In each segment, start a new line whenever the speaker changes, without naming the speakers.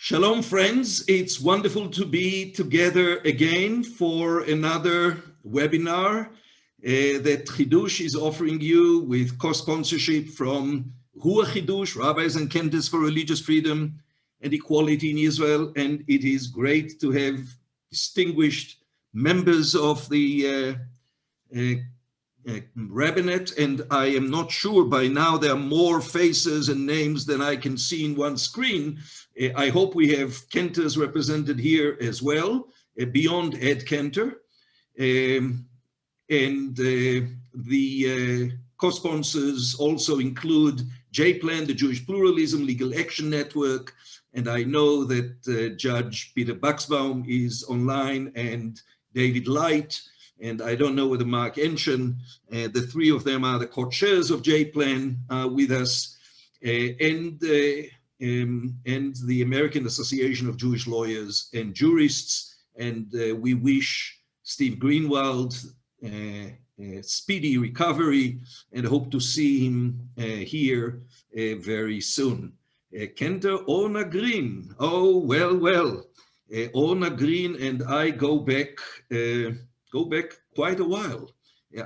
Shalom, friends. It's wonderful to be together again for another webinar that Chidush is offering you with co-sponsorship from Ruach Chidush, Rabbis and Candidates for Religious Freedom and Equality in Israel. And it is great to have distinguished members of the rabbinate, and I am not sure by now there are more faces and names than I can see in one screen. I hope we have Kenters represented here as well, beyond Ed Kenter. And the co-sponsors also include J-Plan, the Jewish Pluralism Legal Action Network, and I know that Judge Peter Buxbaum is online, and David Light, and I don't know whether Mark Enshen, the three of them are the co-chairs of J-Plan with us, and the American Association of Jewish Lawyers and Jurists. And we wish Steve Greenwald speedy recovery and hope to see him here very soon. Kenter Orna Green, oh, well. Orna Green and I go back quite a while.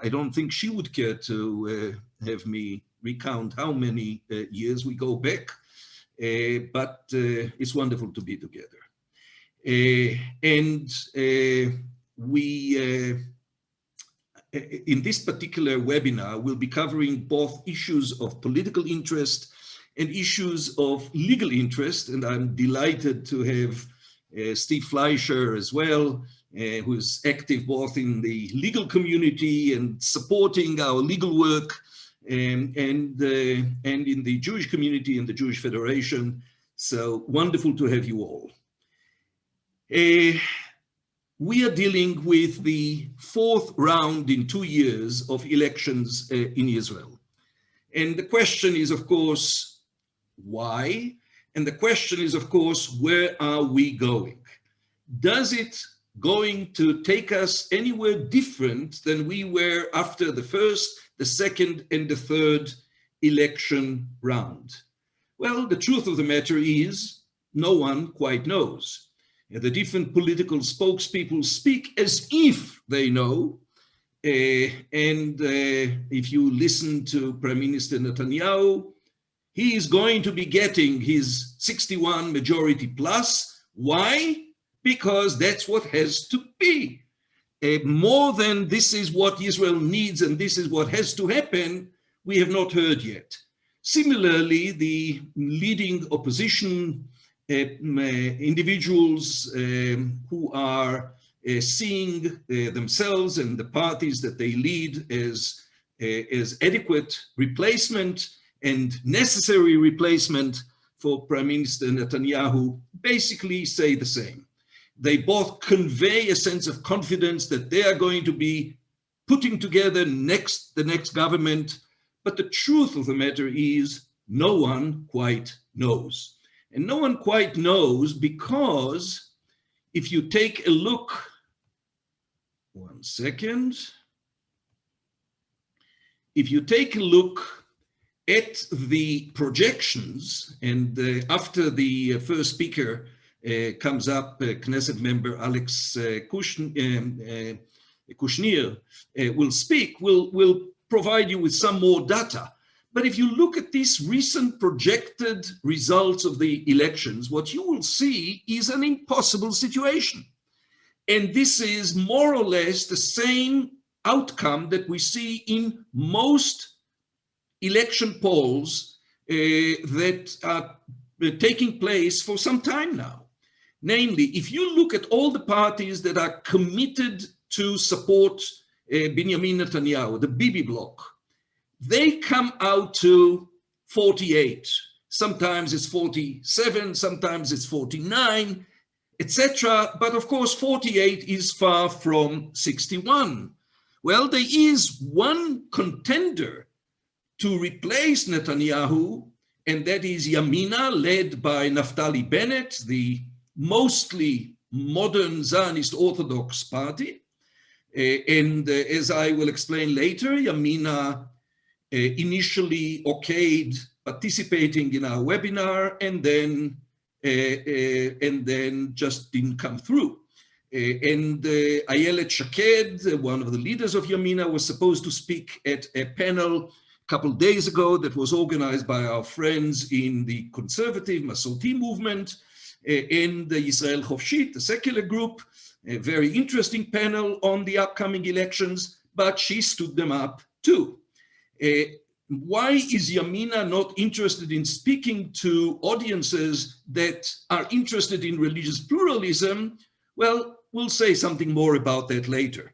I don't think she would care to have me recount how many years we go back, but it's wonderful to be together. And we, in this particular webinar, we'll be covering both issues of political interest and issues of legal interest, and I'm delighted to have Steve Fleischer as well, who is active both in the legal community and supporting our legal work, and in the Jewish community and the Jewish Federation. So wonderful to have you all. We are dealing with the fourth round in 2 years of elections in Israel. And the question is, of course, why? And the question is, of course, where are we going? Does it going to take us anywhere different than we were after the first, the second, and the third election round? Well, the truth of the matter is no one quite knows. The different political spokespeople speak as if they know. If you listen to Prime Minister Netanyahu, he is going to be getting his 61 majority plus. Why? Because that's what has to be. More than this is what Israel needs and this is what has to happen, we have not heard yet. Similarly, the leading opposition individuals who are seeing themselves and the parties that they lead as adequate replacement and necessary replacement for Prime Minister Netanyahu basically say the same. They both convey a sense of confidence that they are going to be putting together the next government, but the truth of the matter is no one quite knows. And no one quite knows because if you take a look, one second, if you take a look at the projections, and after the first speaker comes up, Knesset member Alex Kushnir will speak, will provide you with some more data. But if you look at these recent projected results of the elections, what you will see is an impossible situation. And this is more or less the same outcome that we see in most election polls that are taking place for some time now. Namely, if you look at all the parties that are committed to support Benjamin Netanyahu, the Bibi bloc, they come out to 48. Sometimes it's 47, sometimes it's 49, etc. But of course, 48 is far from 61. Well, there is one contender to replace Netanyahu, and that is Yamina, led by Naftali Bennett, the mostly modern Zionist Orthodox party. As I will explain later, Yamina initially okayed participating in our webinar and then and then just didn't come through. And Ayelet Shaked, one of the leaders of Yamina, was supposed to speak at a panel a couple of days ago that was organized by our friends in the conservative Masorti movement and the Yisrael Chofshit, the secular group, a very interesting panel on the upcoming elections, but she stood them up too. Why is Yamina not interested in speaking to audiences that are interested in religious pluralism? Well, we'll say something more about that later.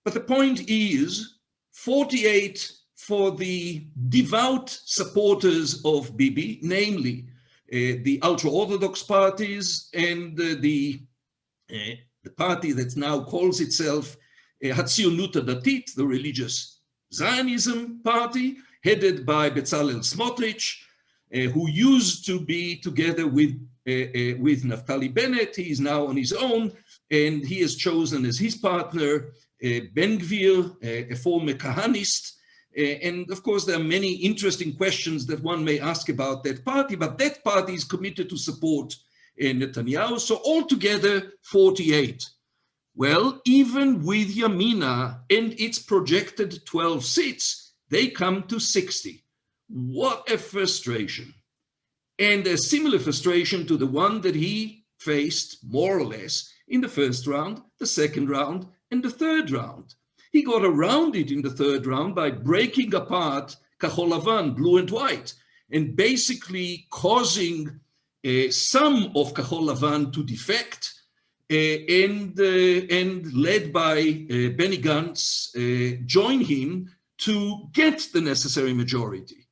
But the point is, 48 for the devout supporters of Bibi, namely the ultra-Orthodox parties and the party that now calls itself Hatzionut Datit, the religious Zionism party, headed by Bezalel Smotrich, who used to be together with Naftali Bennett. He is now on his own, and he has chosen as his partner Ben Gvir, a former Kahanist. And of course, there are many interesting questions that one may ask about that party, but that party is committed to support Netanyahu. So altogether, 48. Well, even with Yamina and its projected 12 seats, they come to 60. What a frustration. And a similar frustration to the one that he faced, more or less, in the first round, the second round, and the third round. He got around it in the third round by breaking apart Kahol Lavan, blue and white, and basically causing some of Kahol Lavan to defect, and led by Benny Gantz, join him to get the necessary majority.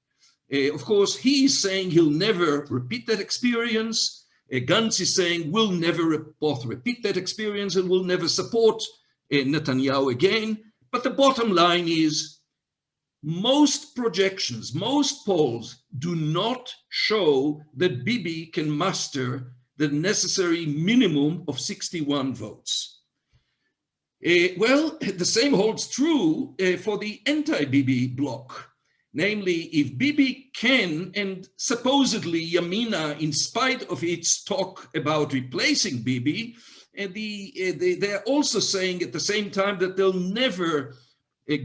Of course, he is saying he'll never repeat that experience. Gantz is saying we'll never both repeat that experience and we'll never support Netanyahu again. But the bottom line is most projections, most polls do not show that Bibi can muster the necessary minimum of 61 votes. Well, the same holds true for the anti-Bibi bloc. Namely, if Bibi can, and supposedly Yamina, in spite of its talk about replacing Bibi, they're also saying at the same time that they'll never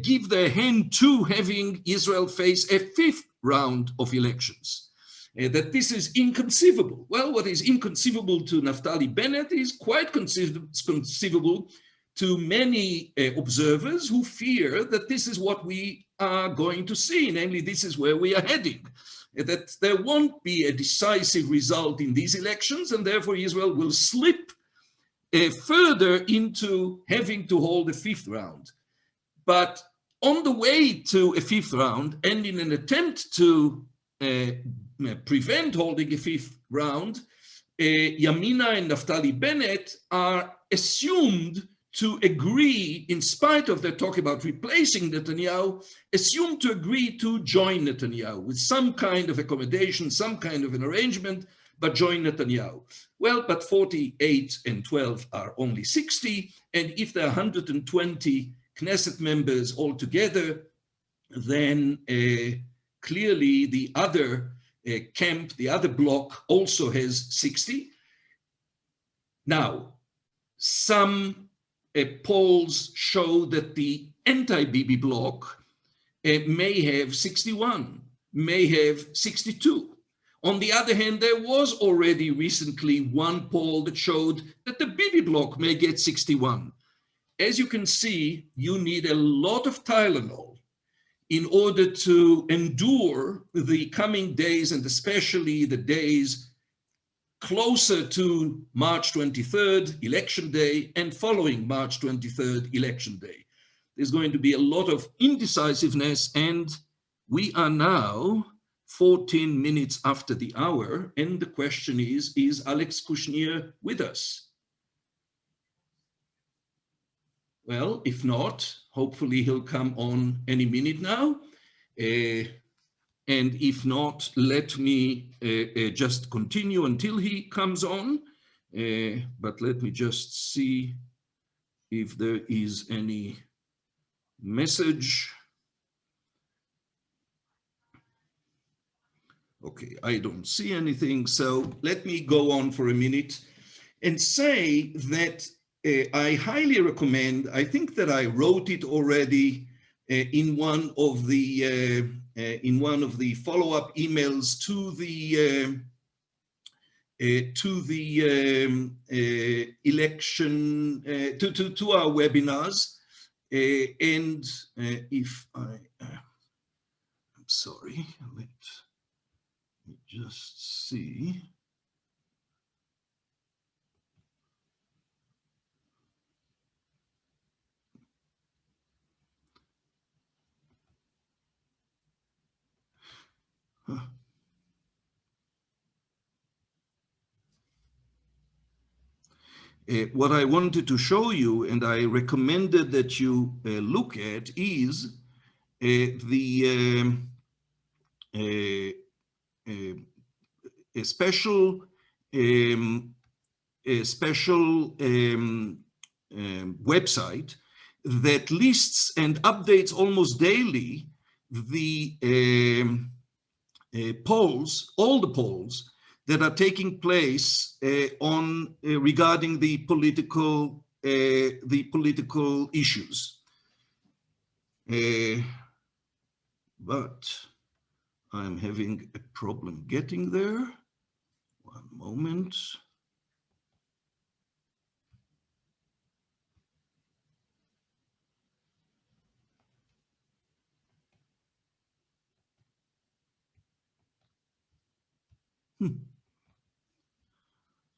give their hand to having Israel face a fifth round of elections. That this is inconceivable. Well, what is inconceivable to Naftali Bennett is quite conceivable to many observers who fear that this is what we are going to see, namely this is where we are heading, that there won't be a decisive result in these elections, and therefore Israel will slip further into having to hold a fifth round. But on the way to a fifth round, and in an attempt to prevent holding a fifth round, Yamina and Naftali Bennett are assumed to agree, in spite of their talk about replacing Netanyahu, assumed to agree to join Netanyahu with some kind of accommodation, some kind of an arrangement, but join Netanyahu. Well, but 48 and 12 are only 60, and if there are 120 Knesset members altogether, then clearly the other camp, the other bloc also has 60. Now, some polls show that the anti-Bibi bloc may have 61, may have 62. On the other hand, there was already recently one poll that showed that the Bibi bloc may get 61. As you can see, you need a lot of Tylenol in order to endure the coming days, and especially the days closer to March 23rd, election day, and following March 23rd, election day. There's going to be a lot of indecisiveness, and we are now 14 minutes after the hour, and the question is Alex Kushnir with us? Well, if not, hopefully he'll come on any minute now. And if not, let me just continue until he comes on. But let me just see if there is any message. Okay, I don't see anything, so let me go on for a minute and say that I highly recommend, I think that I wrote it already in one of the follow-up emails to the election, to our webinars. And if I'm sorry, let me just see. What I wanted to show you, and I recommended that you look at, is the a special website that lists and updates almost daily the polls, all the polls that are taking place on regarding the political issues. But I'm having a problem getting there. One moment.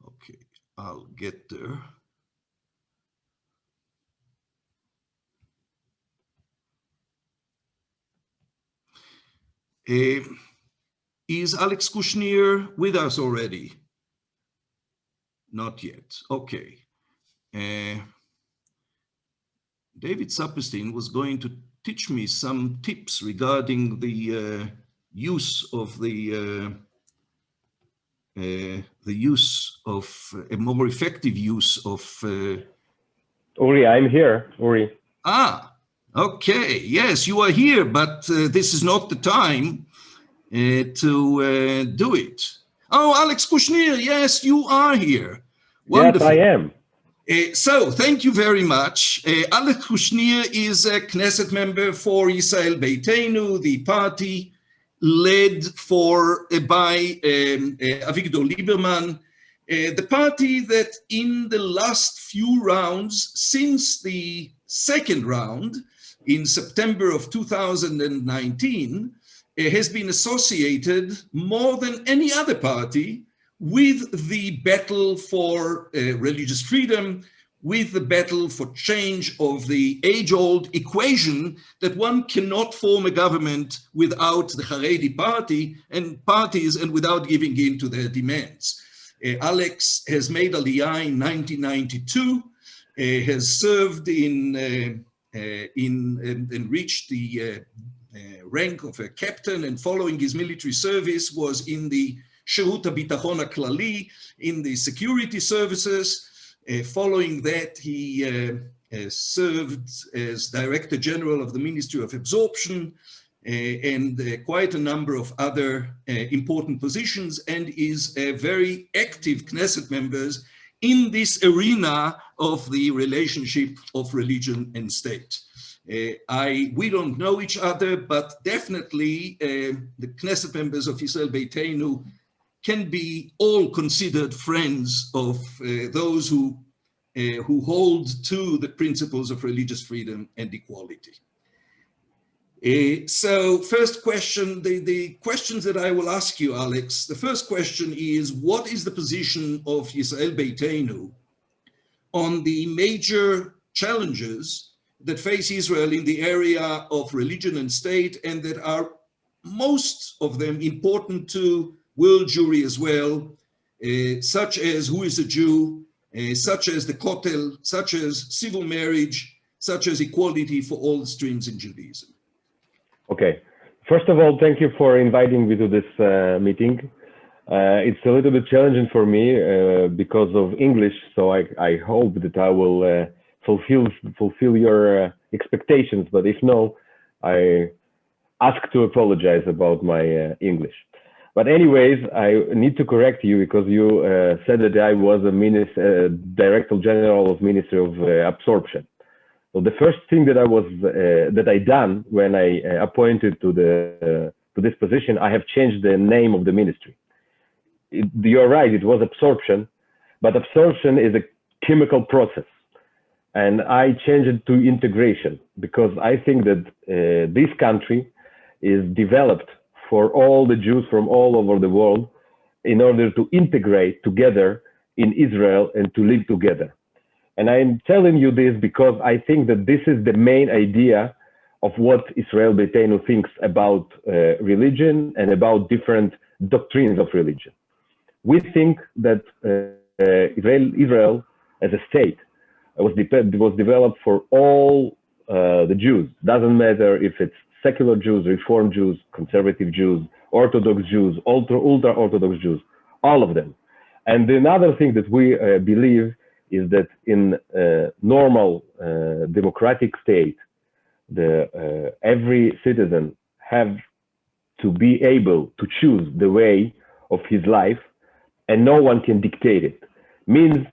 Okay, I'll get there. Is Alex Kushnir with us already? Not yet. Okay. David Saperstein was going to teach me some tips regarding the use of a more effective use of.
Uri, I'm here. Uri.
Ah, okay. Yes, you are here, but this is not the time to do it. Oh, Alex Kushnir, yes, you are here. Wonderful.
Yes, I am.
So thank you very much. Alex Kushnir is a Knesset member for Yisrael Beiteinu, the party led by Avigdor Lieberman, the party that in the last few rounds, since the second round in September of 2019, has been associated more than any other party with the battle for religious freedom, with the battle for change of the age-old equation that one cannot form a government without the Haredi party and parties and without giving in to their demands. Alex has made Aliyah in 1992, has served and reached the rank of a captain, and following his military service was in the Shehut HaBitachon HaKlali, in the security services. Following that, he served as Director General of the Ministry of Absorption and quite a number of other important positions, and is a very active Knesset member in this arena of the relationship of religion and state. We don't know each other, but definitely the Knesset members of Yisrael Beiteinu can be all considered friends of those who hold to the principles of religious freedom and equality. So first question, the questions that I will ask you, Alex, the first question is, what is the position of Yisrael Beiteinu on the major challenges that face Israel in the area of religion and state, and that are most of them important to world Jewry as well, such as who is a Jew, such as the Kotel, such as civil marriage, such as equality for all streams in Judaism?
Okay. First of all, thank you for inviting me to this meeting. It's a little bit challenging for me because of English, so I hope that I will fulfill your expectations, but if no, I ask to apologize about my English. But anyways, I need to correct you because you said that I was a Director General of Ministry of Absorption. So the first thing that I done when I appointed to this position, I have changed the name of the ministry. You're right, it was absorption, but absorption is a chemical process. And I changed it to integration because I think that this country is developed for all the Jews from all over the world in order to integrate together in Israel and to live together. And I'm telling you this because I think that this is the main idea of what Israel Beiteinu thinks about religion and about different doctrines of religion. We think that Israel as a state was developed for all the Jews. Doesn't matter if it's secular Jews, Reform Jews, conservative Jews, Orthodox Jews, ultra-Orthodox Jews, all of them. And another thing that we believe is that in a normal democratic state, every citizen have to be able to choose the way of his life, and no one can dictate it. Means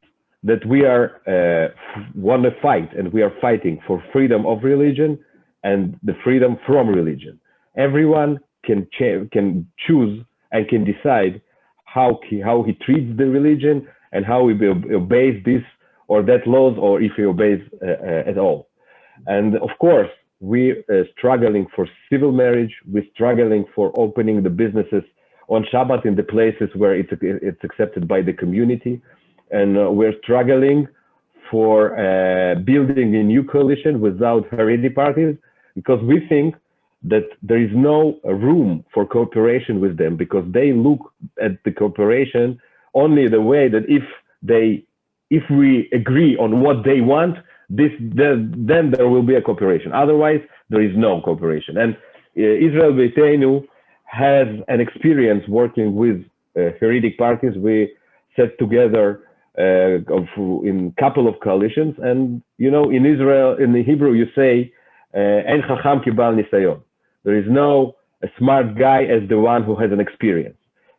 that we are want to fight, and we are fighting for freedom of religion and the freedom from religion. Everyone can choose and can decide how he treats the religion and how he obeys this or that laws, or if he obeys at all. And of course, we are struggling for civil marriage. We're struggling for opening the businesses on Shabbat in the places where it's accepted by the community. And we're struggling for building a new coalition without Haredi parties, because we think that there is no room for cooperation with them, because they look at the cooperation only the way that if we agree on what they want, then there will be a cooperation. Otherwise, there is no cooperation. And Israel Beiteinu has an experience working with Haredi parties. We set together in couple of coalitions, and you know, in Israel, in the Hebrew, you say, "En chacham ki bal nisayon." There is no a smart guy as the one who has an experience.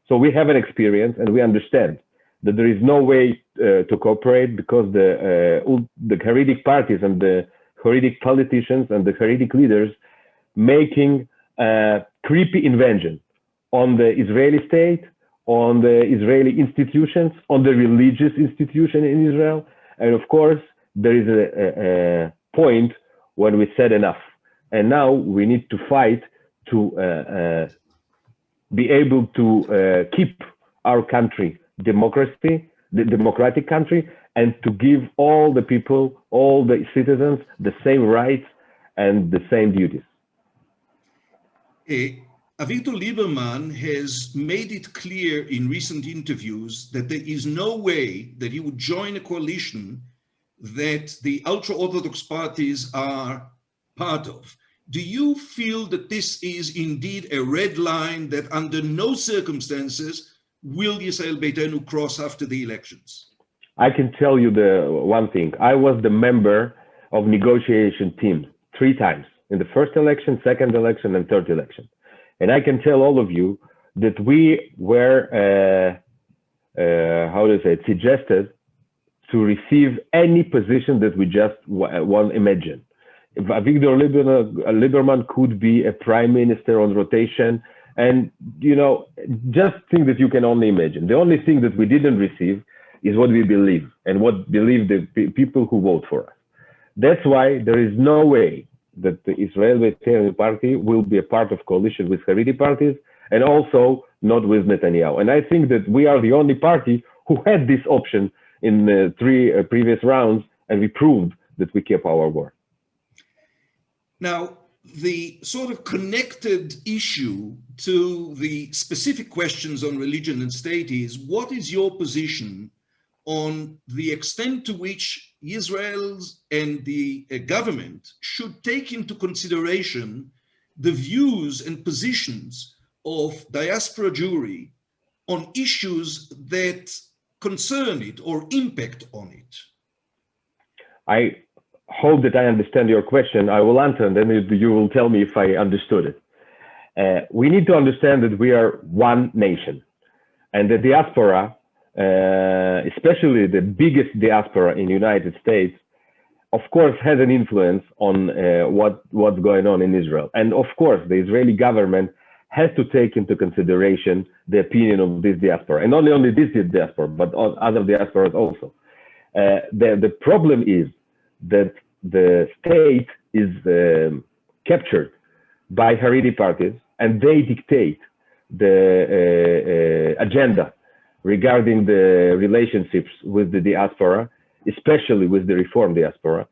So we have an experience, and we understand that there is no way to cooperate because the Haredi parties and the Haredi politicians and the Haredi leaders making creepy invention on the Israeli state, on the Israeli institutions, on the religious institution in Israel. And of course, there is a point when we said enough. And now we need to fight to be able to keep our country the democratic country, and to give all the people, all the citizens, the same rights and the same duties.
Avigdor Lieberman has made it clear in recent interviews that there is no way that he would join a coalition that the ultra-Orthodox parties are part of. Do you feel that this is indeed a red line that under no circumstances will Yisrael Beiteinu cross after the elections?
I can tell you the one thing. I was the member of negotiation team 3 times, in the first election, second election, and third election. And I can tell all of you that we were, suggested to receive any position that we just want imagine. If Avigdor Lieberman could be a prime minister on rotation, and you know, just think that you can only imagine. The only thing that we didn't receive is what we believe, and what believe the people who vote for us. That's why there is no way that the Israel Beiteinu party will be a part of coalition with Haredi parties, and also not with Netanyahu. And I think that we are the only party who had this option in 3 previous rounds, and we proved that we kept our word.
Now, the sort of connected issue to the specific questions on religion and state is, what is your position on the extent to which Israel's and the government should take into consideration the views and positions of diaspora Jewry on issues that concern it or impact on it?
I hope that I understand your question. I will answer, and then you will tell me if I understood it. We need to understand that we are one nation, and the diaspora, especially the biggest diaspora in the United States, of course, has an influence on what's going on in Israel. And of course, the Israeli government has to take into consideration the opinion of this diaspora, and not only this diaspora, but other diasporas also. The problem is that the state is captured by Haredi parties, and they dictate the agenda regarding the relationships with the diaspora, especially with the Reform diaspora.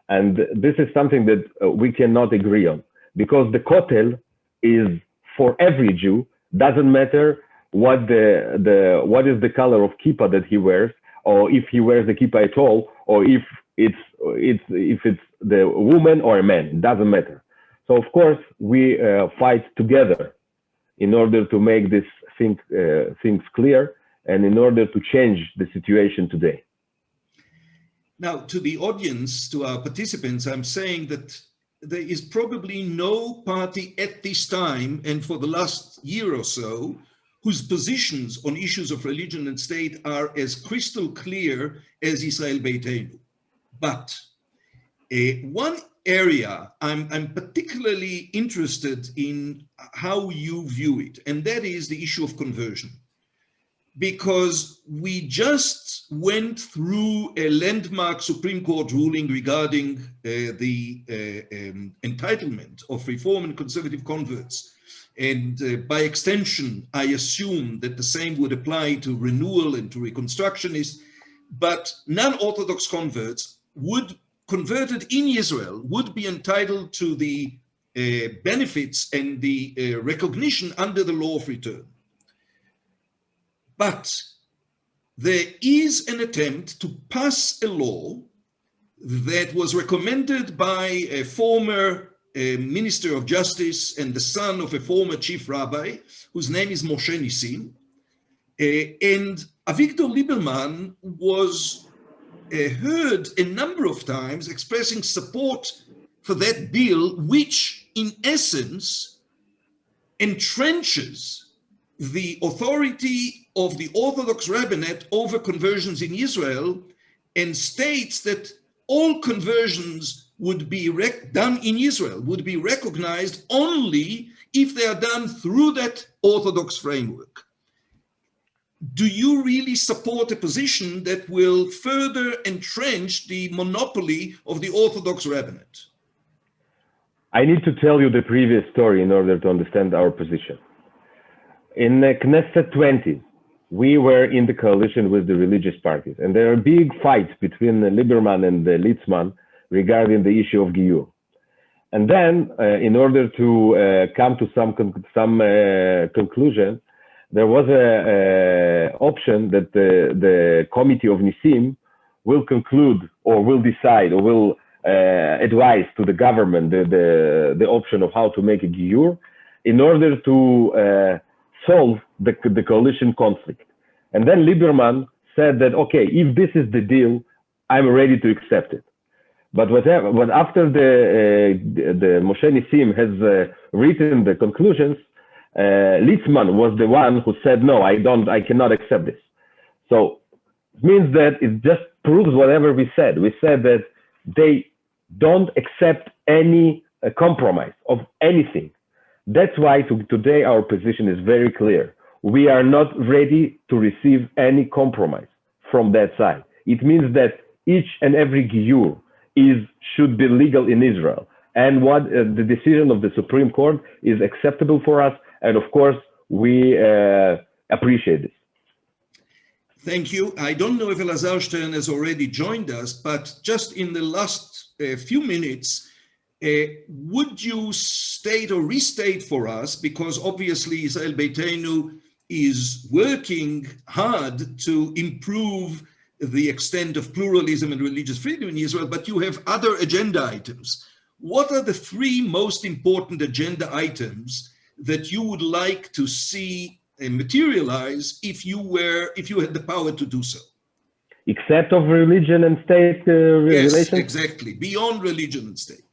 And this is something that we cannot agree on, because the Kotel is for every Jew. Doesn't matter what is the color of kippah that he wears, or if he wears the kippah at all, or if it's the woman or a man. It doesn't matter. So of course we fight together in order to make this things clear, and in order to change the situation today.
Now, to the audience, to our participants, I'm saying that there is probably no party at this time and for the last year or so whose positions on issues of religion and state are as crystal clear as Yisrael Beiteinu. But one area I'm particularly interested in how you view it, and that is the issue of conversion. Because we just went through a landmark Supreme Court ruling regarding the entitlement of Reform and conservative converts. And by extension, I assume that the same would apply to renewal and to reconstructionists. But non-Orthodox converts converted in Israel would be entitled to the benefits and the recognition under the law of return. But there is an attempt to pass a law that was recommended by a former Minister of Justice and the son of a former Chief Rabbi, whose name is Moshe Nissim. And Avigdor Lieberman was heard a number of times expressing support for that bill, which in essence entrenches the authority of the Orthodox rabbinate over conversions in Israel, and states that all conversions would be done in Israel, would be recognized only if they are done through that Orthodox framework. Do you really support a position that will further entrench the monopoly of the Orthodox rabbinate?
I need to tell you the previous story in order to understand our position. In Knesset 20, we were in the coalition with the religious parties, and there are big fights between Lieberman and Litzman regarding the issue of Giyur. And then, in order to come to some conclusion, there was an option that the committee of Nissim will conclude, or will decide, or will advise to the government the option of how to make a Giyur in order to solve the coalition conflict. And then Lieberman said that, okay, if this is the deal, I'm ready to accept it. But after the Moshe Nissim has written the conclusions, Litzman was the one who said, no, I cannot accept this. So it means that it just proves whatever we said. We said that they don't accept any compromise of anything. That's why today our position is very clear. We are not ready to receive any compromise from that side. It means that each and every Giyur should be legal in Israel. And what the decision of the Supreme Court is acceptable for us. And of course, we appreciate this.
Thank you. I don't know if Elazar Stern has already joined us, but just in the last few minutes, would you state or restate for us, because obviously Yisrael Beiteinu is working hard to improve the extent of pluralism and religious freedom in Israel, but you have other agenda items. What are the three most important agenda items that you would like to see materialize if you had the power to do so?
Except of religion and state relations?
Yes, exactly. Beyond religion and state.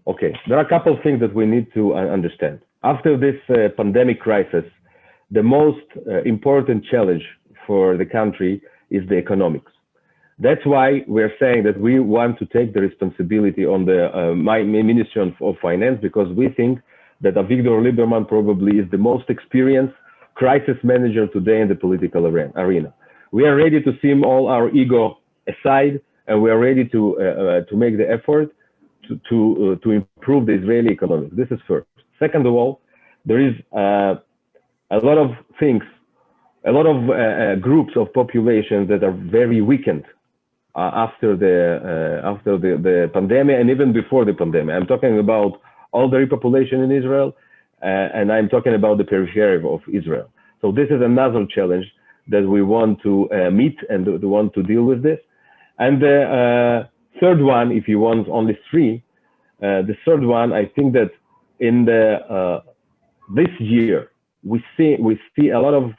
Okay, there are a couple of things that we need to understand. After this pandemic crisis, the most important challenge for the country is the economics. That's why we're saying that we want to take the responsibility on the Ministry of Finance, because we think that Avigdor Lieberman probably is the most experienced crisis manager today in the political arena. We are ready to see all our ego aside, and we are ready to make the effort to improve the Israeli economy. This is first. Second of all, there is a lot of things, a lot of groups of population that are very weakened after the pandemic, and even before the pandemic. I'm talking about all the population in Israel, and I'm talking about the periphery of Israel. So this is another challenge that we want to meet and want to deal with this. And the third one, if you want only three, the third one, I think that in the this year we see a lot of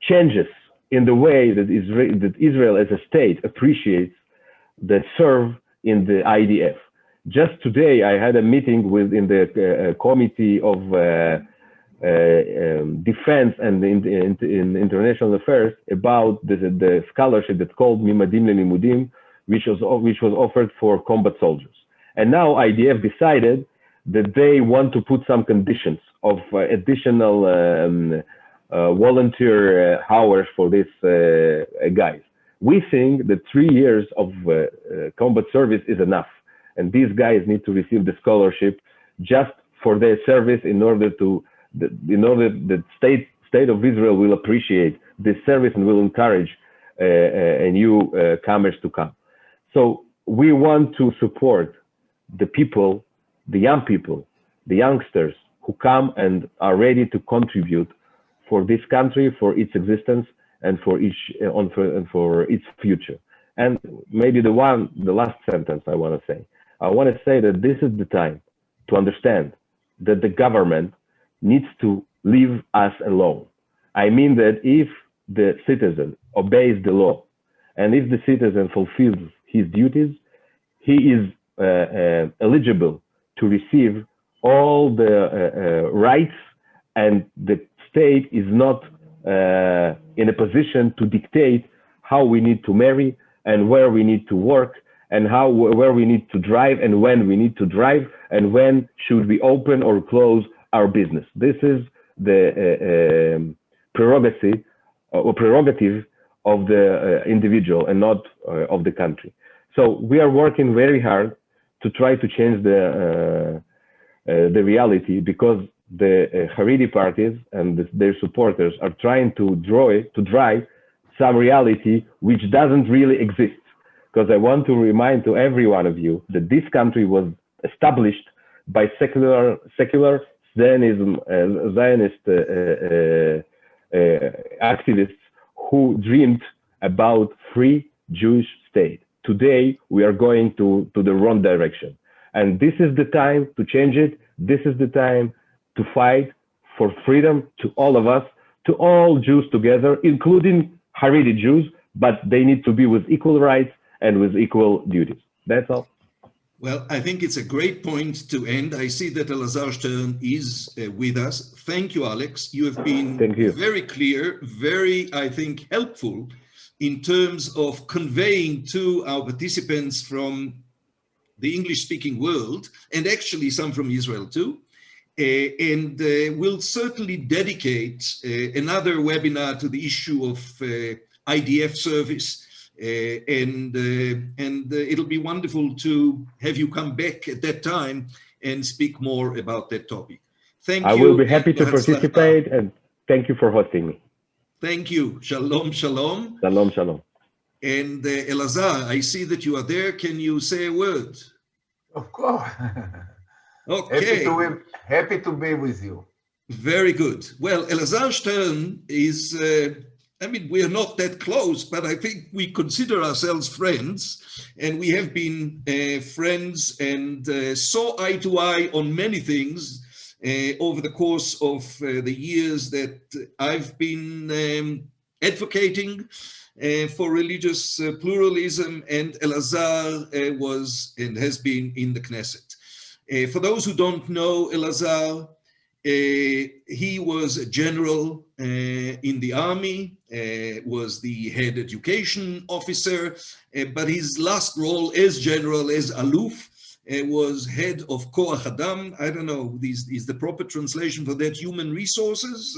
changes in the way that Israel as a state appreciates the serve in the IDF. Just today, I had a meeting in the Committee of Defense and in International Affairs about the scholarship that's called Mimadim Lelimudim, which was offered for combat soldiers. And now IDF decided that they want to put some conditions of additional volunteer hours for these guys. We think that 3 years of combat service is enough, and these guys need to receive the scholarship just for their service in order the state of Israel will appreciate this service and will encourage newcomers to come. So we want to support the people, the young people, the youngsters who come and are ready to contribute for this country, for its existence, and for its future. And maybe the last sentence I want to say. I want to say that this is the time to understand that the government needs to leave us alone. I mean that if the citizen obeys the law, and if the citizen fulfills his duties, he is eligible to receive all the rights, and the state is not in a position to dictate how we need to marry and where we need to work and where we need to drive and when we need to drive and when should we open or close our business. This is the prerogative of the individual and not of the country. So we are working very hard to try to change the reality, because the Haredi parties and their supporters are trying to drive some reality which doesn't really exist. Because I want to remind to every one of you that this country was established by secular Zionist activists who dreamed about free Jewish state. Today, we are going to the wrong direction. And this is the time to change it. This is the time to fight for freedom to all of us, to all Jews together, including Haredi Jews, but they need to be with equal rights and with equal duties. That's all.
Well, I think it's a great point to end. I see that Elazar Stern is with us. Thank you, Alex. You have been very clear, very, I think, helpful in terms of conveying to our participants from the English-speaking world, and actually some from Israel too. And we'll certainly dedicate another webinar to the issue of IDF service. And it'll be wonderful to have you come back at that time and speak more about that topic. Thank you.
I will be happy to participate, and thank you for hosting me.
Thank you. Shalom, shalom.
Shalom, shalom.
And Elazar, I see that you are there. Can you say a word?
Of course.
Okay.
Happy to be with you.
Very good. Well, Elazar Stern is, I mean, we are not that close, but I think we consider ourselves friends, and we have been friends and saw eye to eye on many things over the course of the years that I've been advocating for religious pluralism, and Elazar was and has been in the Knesset. For those who don't know Elazar, he was a general in the army, was the head education officer, but his last role as general, as aluf, was head of Koach Adam. I don't know, is the proper translation for that human resources?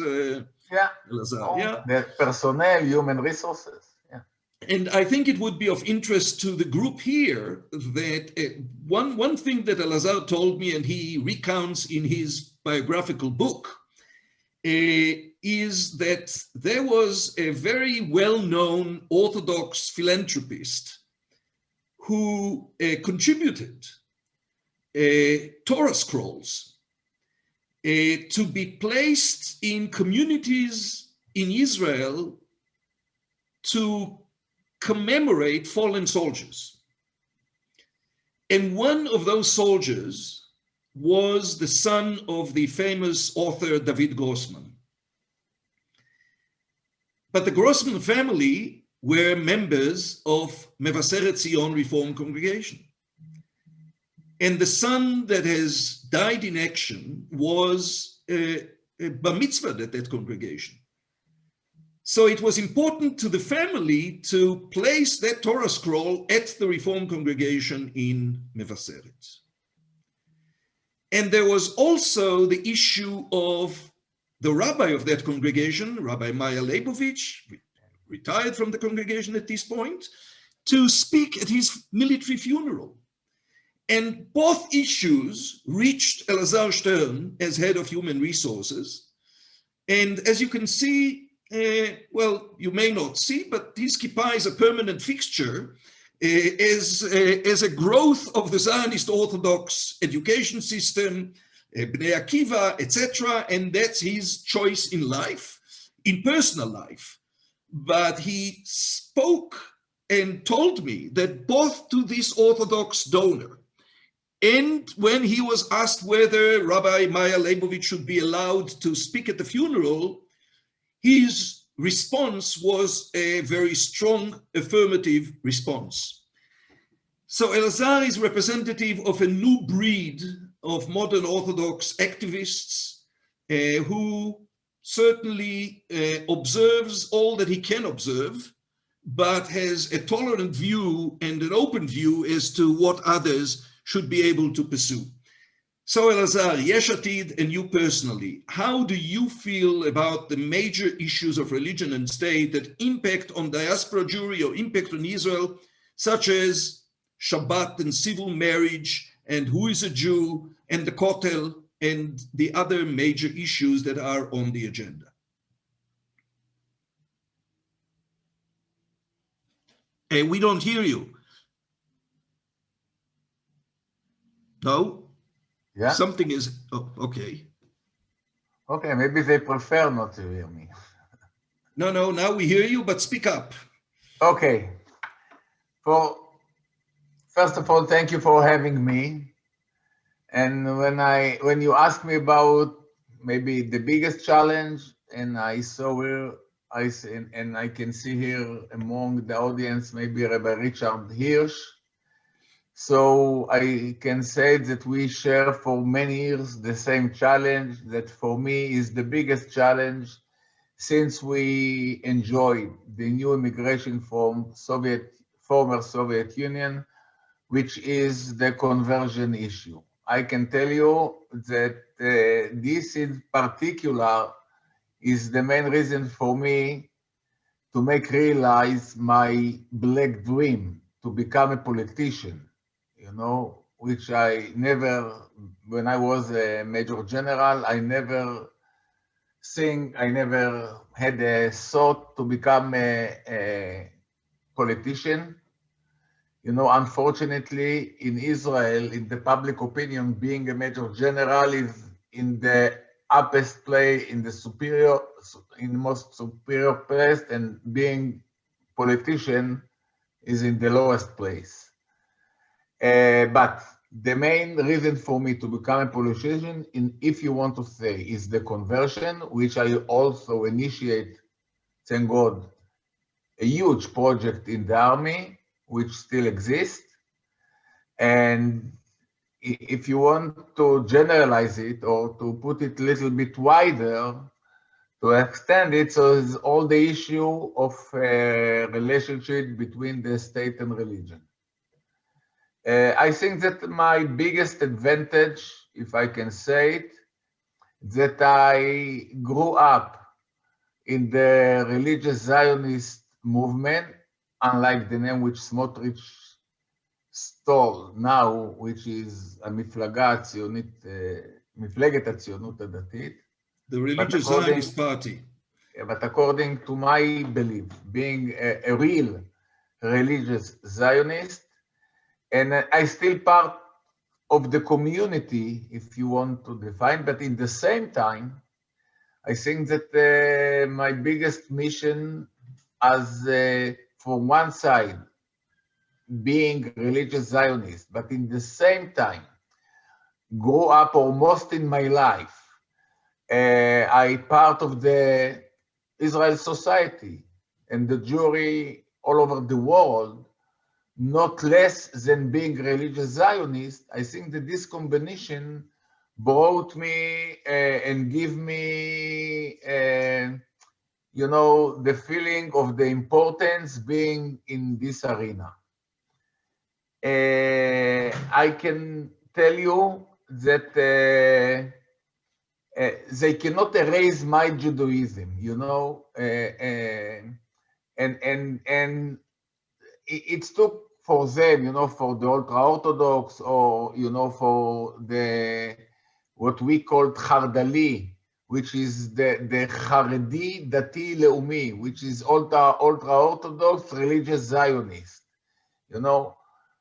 Yeah.
Elazar, yeah.
The personnel, human resources. Yeah.
And I think it would be of interest to the group here that one thing that Elazar told me, and he recounts in his biographical book, is that there was a very well-known Orthodox philanthropist who contributed Torah scrolls to be placed in communities in Israel to commemorate fallen soldiers. And one of those soldiers was the son of the famous author David Grossman. But the Grossman family were members of Mevaseret Zion Reform Congregation. And the son that has died in action was a bar mitzvah at that congregation. So it was important to the family to place that Torah scroll at the Reform congregation in Mevaseret. And there was also the issue of the rabbi of that congregation, Rabbi Maya Leibovich, retired from the congregation at this point, to speak at his military funeral. And both issues reached Elazar Stern as head of human resources. And as you can see, well, you may not see, but his kippah is a permanent fixture as a growth of the Zionist Orthodox education system, Bnei Akiva, etc. And that's his choice in life, in personal life. But he spoke and told me that both to this Orthodox donor, and when he was asked whether Rabbi Maya Leibovich should be allowed to speak at the funeral, his response was a very strong affirmative response. So Elazar is representative of a new breed of modern Orthodox activists who certainly observes all that he can observe, but has a tolerant view and an open view as to what others should be able to pursue. So Elazar, Yesh Atid, and you personally, how do you feel about the major issues of religion and state that impact on diaspora Jewry or impact on Israel, such as Shabbat and civil marriage and who is a Jew and the Kotel and the other major issues that are on the agenda? We don't hear you. No?
Yeah.
Something is, oh, okay.
Okay, maybe they prefer not to hear me.
No, now we hear you, but speak up.
Okay. First of all, thank you for having me. And when you asked me about maybe the biggest challenge, and I can see here among the audience, maybe Rabbi Richard Hirsch. So I can say that we share for many years the same challenge that for me is the biggest challenge since we enjoyed the new immigration from former Soviet Union, which is the conversion issue. I can tell you that this in particular is the main reason for me to make realize my black dream to become a politician, you know, which I never, when I was a major general, I never had a thought to become a politician. You know, unfortunately, in Israel, in the public opinion, being a major general is in the uppest place, in the most superior place, and being politician is in the lowest place. But the main reason for me to become a politician, if you want to say, is the conversion, which I also initiate, thank God, a huge project in the army, which still exists. And if you want to generalize it or to put it a little bit wider, to extend it, so it's all the issue of relationship between the state and religion. I think that my biggest advantage, if I can say it, that I grew up in the religious Zionist movement, unlike the name which Smotrich stole now, which is המפלגה הציונית, מפלגת הציונות הדתית.
The religious Zionist party.
But according to my belief, being a real religious Zionist, and I still part of the community, if you want to define, but in the same time, I think that my biggest mission as, from one side, being religious Zionist, but in the same time, grow up almost in my life, I part of the Israel society and the Jewry all over the world, not less than being religious Zionist. I think that this combination brought me and give me, you know, the feeling of the importance being in this arena. I can tell you that they cannot erase my Judaism, you know, and it took for them, you know, for the ultra-Orthodox or, you know, for the, what we call Chardali, which is the Haredi Dati Leumi, which is ultra-Orthodox religious Zionist, you know.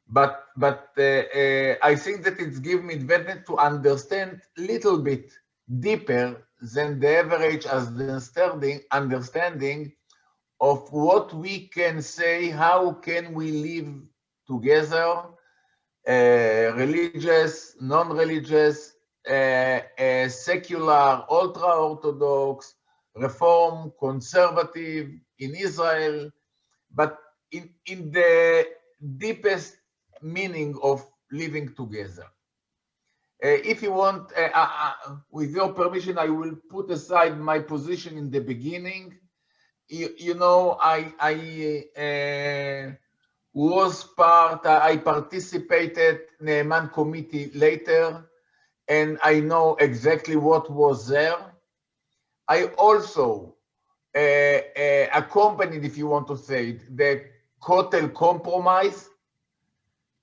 But I think that it's given me advantage to understand a little bit deeper than the average understanding of what we can say, how can we live together, religious, non-religious, secular, ultra-Orthodox, Reform, conservative in Israel, but in the deepest meaning of living together. If you want, with your permission, I will put aside my position in the beginning. You know, I participated in the Ne'eman committee later, and I know exactly what was there. I also accompanied, if you want to say it, the Kotel Compromise,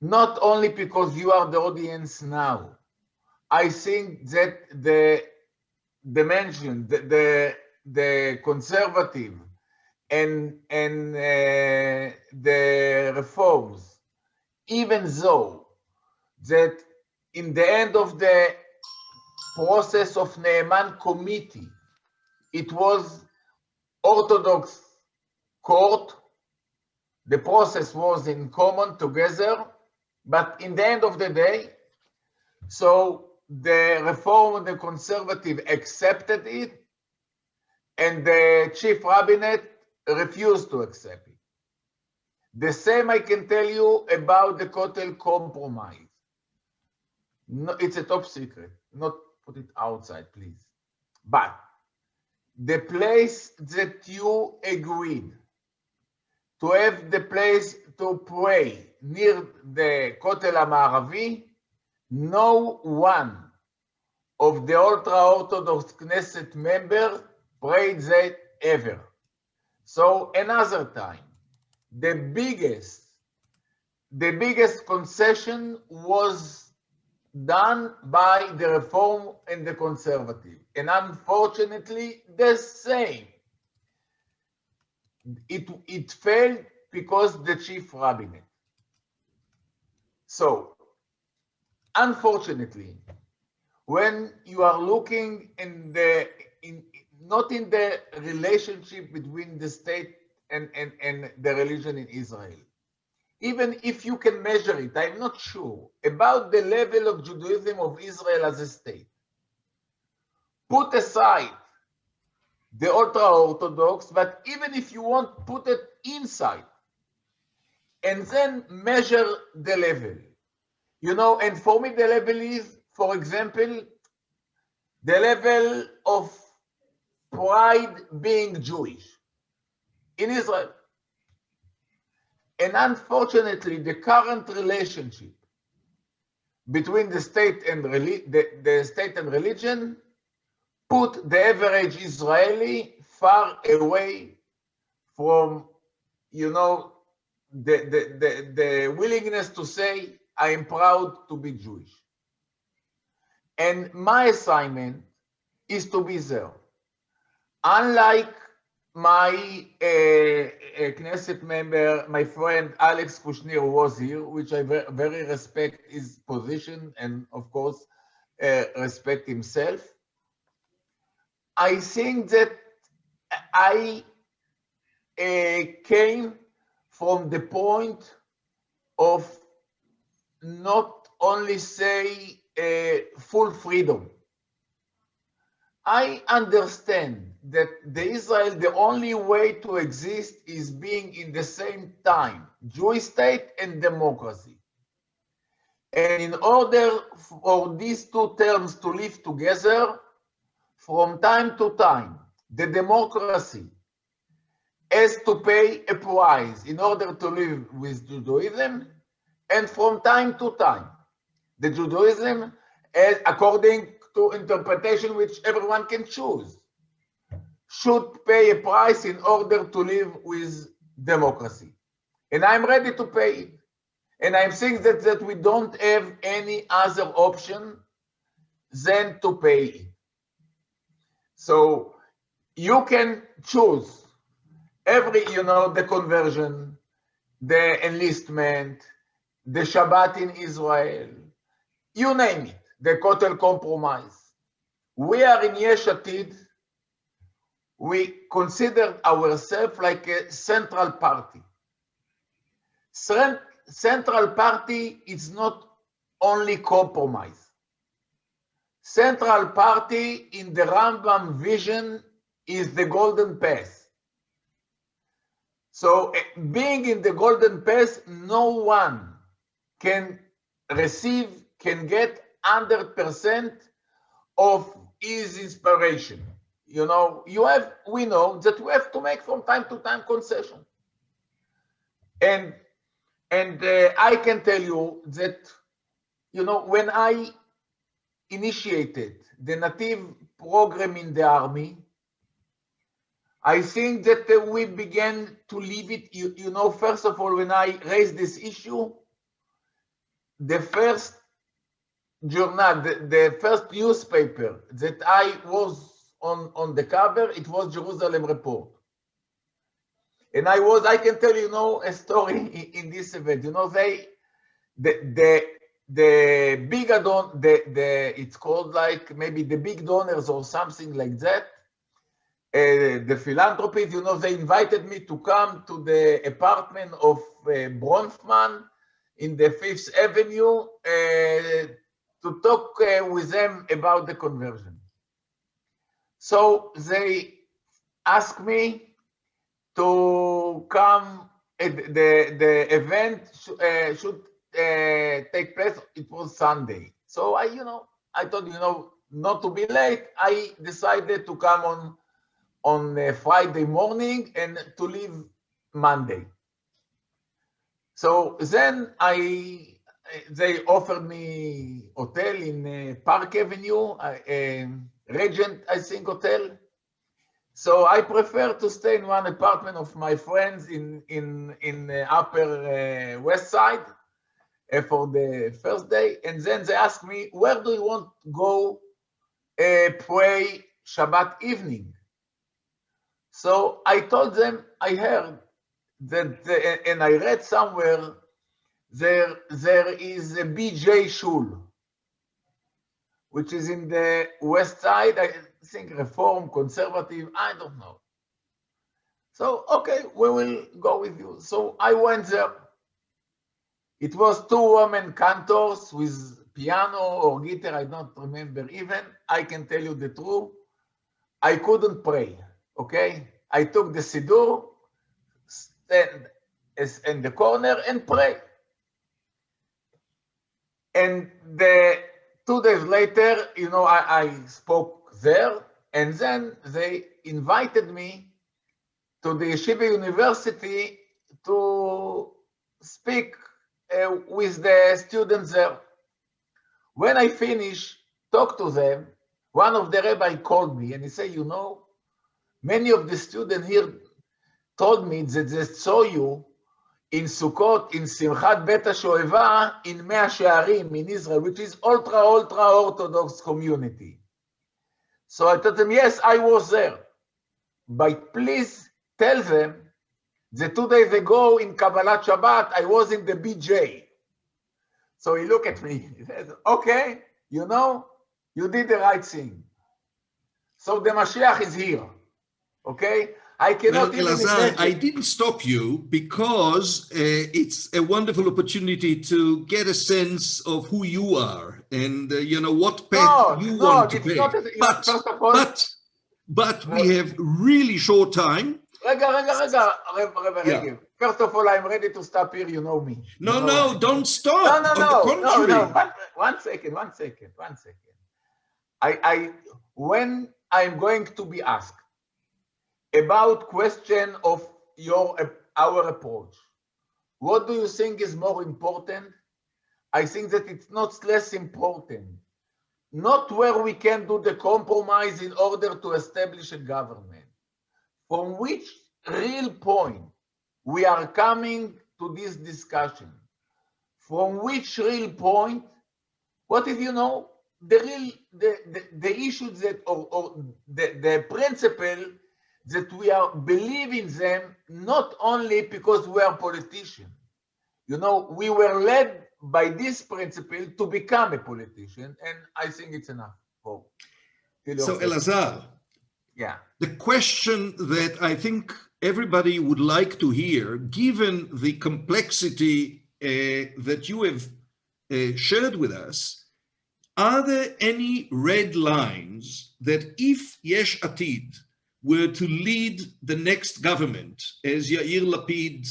not only because you are the audience now. I think that the dimension, the conservative and the reforms, even though that in the end of the process of Ne'eman committee, it was Orthodox court, the process was in common together, but in the end of the day, so the Reform and the Conservative accepted it, and the Chief Rabbinate refused to accept it. The same I can tell you about the Kotel Compromise. No, it's a top secret, not put it outside, please. But the place that you agreed to have the place to pray near the Kotel HaMa'aravi, no one of the ultra-Orthodox Knesset members prayed that ever. So another time, the biggest concession was done by the Reform and the Conservative. And unfortunately, the same. It failed because the Chief Rabbinate. So, unfortunately, when you are looking not in the relationship between the state and the religion in Israel, even if you can measure it, I'm not sure about the level of Judaism of Israel as a state. Put aside the ultra-Orthodox, but even if you want, put it inside, and then measure the level. You know, and for me, the level is, for example, the level of pride being Jewish in Israel. And unfortunately, the current relationship between the state and religion put the average Israeli far away from, you know, the willingness to say, I am proud to be Jewish. And my assignment is to be there. Unlike my Knesset member, my friend Alex Kushnir was here, which I very respect his position and of course respect himself. I think that I came from the point of not only say full freedom. I understand that the only way to exist is being in the same time, Jewish state and democracy. And in order for these two terms to live together, from time to time, the democracy has to pay a price in order to live with Judaism, and from time to time, the Judaism, according to interpretation which everyone can choose, should pay a price in order to live with democracy. And I'm ready to pay it. And I'm saying that we don't have any other option than to pay it. So you can choose every, you know, the conversion, the enlistment, the Shabbat in Israel, you name it, the Kotel compromise. We are in Yesh Atid. We consider ourselves like a central party. Central party is not only compromise. Central party in the Rambam vision is the golden path. So being in the golden path, no one can get 100% of his inspiration. You know, we know that we have to make from time to time concession. And I can tell you that, you know, when I initiated the native program in the army, I think that we began to leave it, you know, first of all, when I raised this issue, the first journal, the first newspaper that I was on the cover, it was Jerusalem Report. And I can tell you know, a story in this event. You know, the big it's called like maybe the big donors or something like that. The philanthropists, you know, they invited me to come to the apartment of Bronfman in the 5th Avenue to talk with them about the conversion. So they asked me to come. The event should take place. It was Sunday. So I thought, you know, not to be late, I decided to come on Friday morning and to leave Monday. So then they offered me hotel in Park Avenue, Regent, I think, hotel. So I prefer to stay in one apartment of my friends in Upper West Side for the first day. And then they asked me, where do you want to go pray Shabbat evening? So I told them, I heard that, and I read somewhere, there is a BJ Shul, which is in the West Side, I think Reform, Conservative, I don't know. So, okay, we will go with you. So I went there. It was 2 women cantors with piano or guitar, I don't remember even. I can tell you the truth. I couldn't pray, okay? I took the Siddur, stand in the corner and pray. And the 2 days later, you know, I spoke there, and then they invited me to the Yeshiva University to speak with the students there. When I finished, talk to them, one of the rabbi called me and he said, you know, many of the students here told me that they saw you in Sukkot, in Simchat Bet HaShoeva, in Mea Shearim, in Israel, which is ultra Orthodox community. So I told them, yes, I was there. But please tell them that 2 days ago in Kabbalat Shabbat, I was in the BJ. So he looked at me, he said, okay, you know, you did the right thing. So the Mashiach is here, okay? I cannot even
Elazar,
imagine.
I didn't stop you because it's a wonderful opportunity to get a sense of who you are and you know what path you want to take. But we have really short time.
Rega, Regev. First of all, I'm ready to stop here. You know me.
No, don't stop.
No. One second. When I'm going to be asked about question of our approach, what do you think is more important? I think that it's not less important. Not where we can do the compromise in order to establish a government. From which real point we are coming to this discussion? From which real point? What if you know the issues that or the principle that we are believing them not only because we are politicians. You know, we were led by this principle to become a politician, and I think it's enough. So
Elazar,
yeah,
the question that I think everybody would like to hear, given the complexity that you have shared with us, are there any red lines that if Yesh Atid were to lead the next government, as Yair Lapid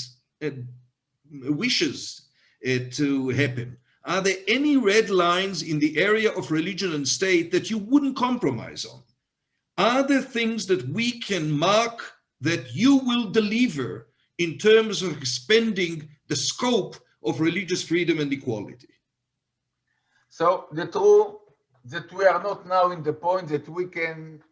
wishes to happen, are there any red lines in the area of religion and state that you wouldn't compromise on? Are there things that we can mark that you will deliver in terms of expanding the scope of religious freedom and equality?
So the truth that we are not now in the point that we can,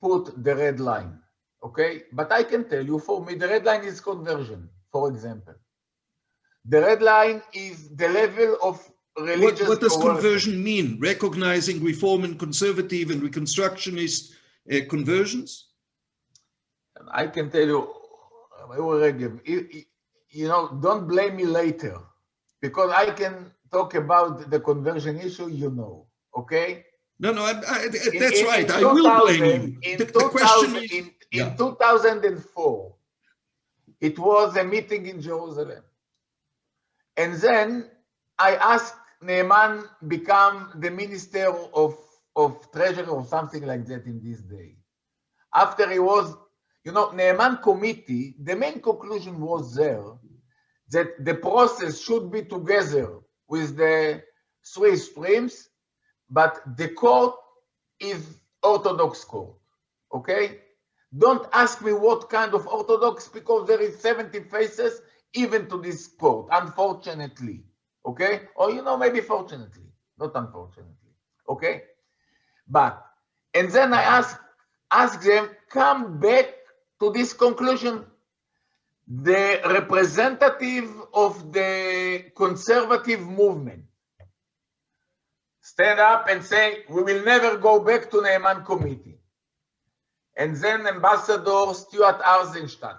put the red line, okay? But I can tell you, for me, the red line is conversion, for example. The red line is the level of religious
What does conversion mean? Recognizing Reform and Conservative and Reconstructionist conversions?
I can tell you, Regev, you know, don't blame me later, because I can talk about the conversion issue, you know, okay?
No, that's right. I
2000,
will blame you. The question is...
In 2004, it was a meeting in Jerusalem. And then I asked Neeman become the minister of treasury or something like that in this day. After he was, you know, Neeman committee, the main conclusion was there that the process should be together with the three streams, but the court is Orthodox court, okay? Don't ask me what kind of Orthodox, because there is 70 faces even to this court, unfortunately, okay? Or, you know, maybe fortunately, not unfortunately, okay? But, and then I ask them, come back to this conclusion. The representative of the conservative movement stand up and say, we will never go back to Neeman committee. And then Ambassador Stuart Arzenstadt,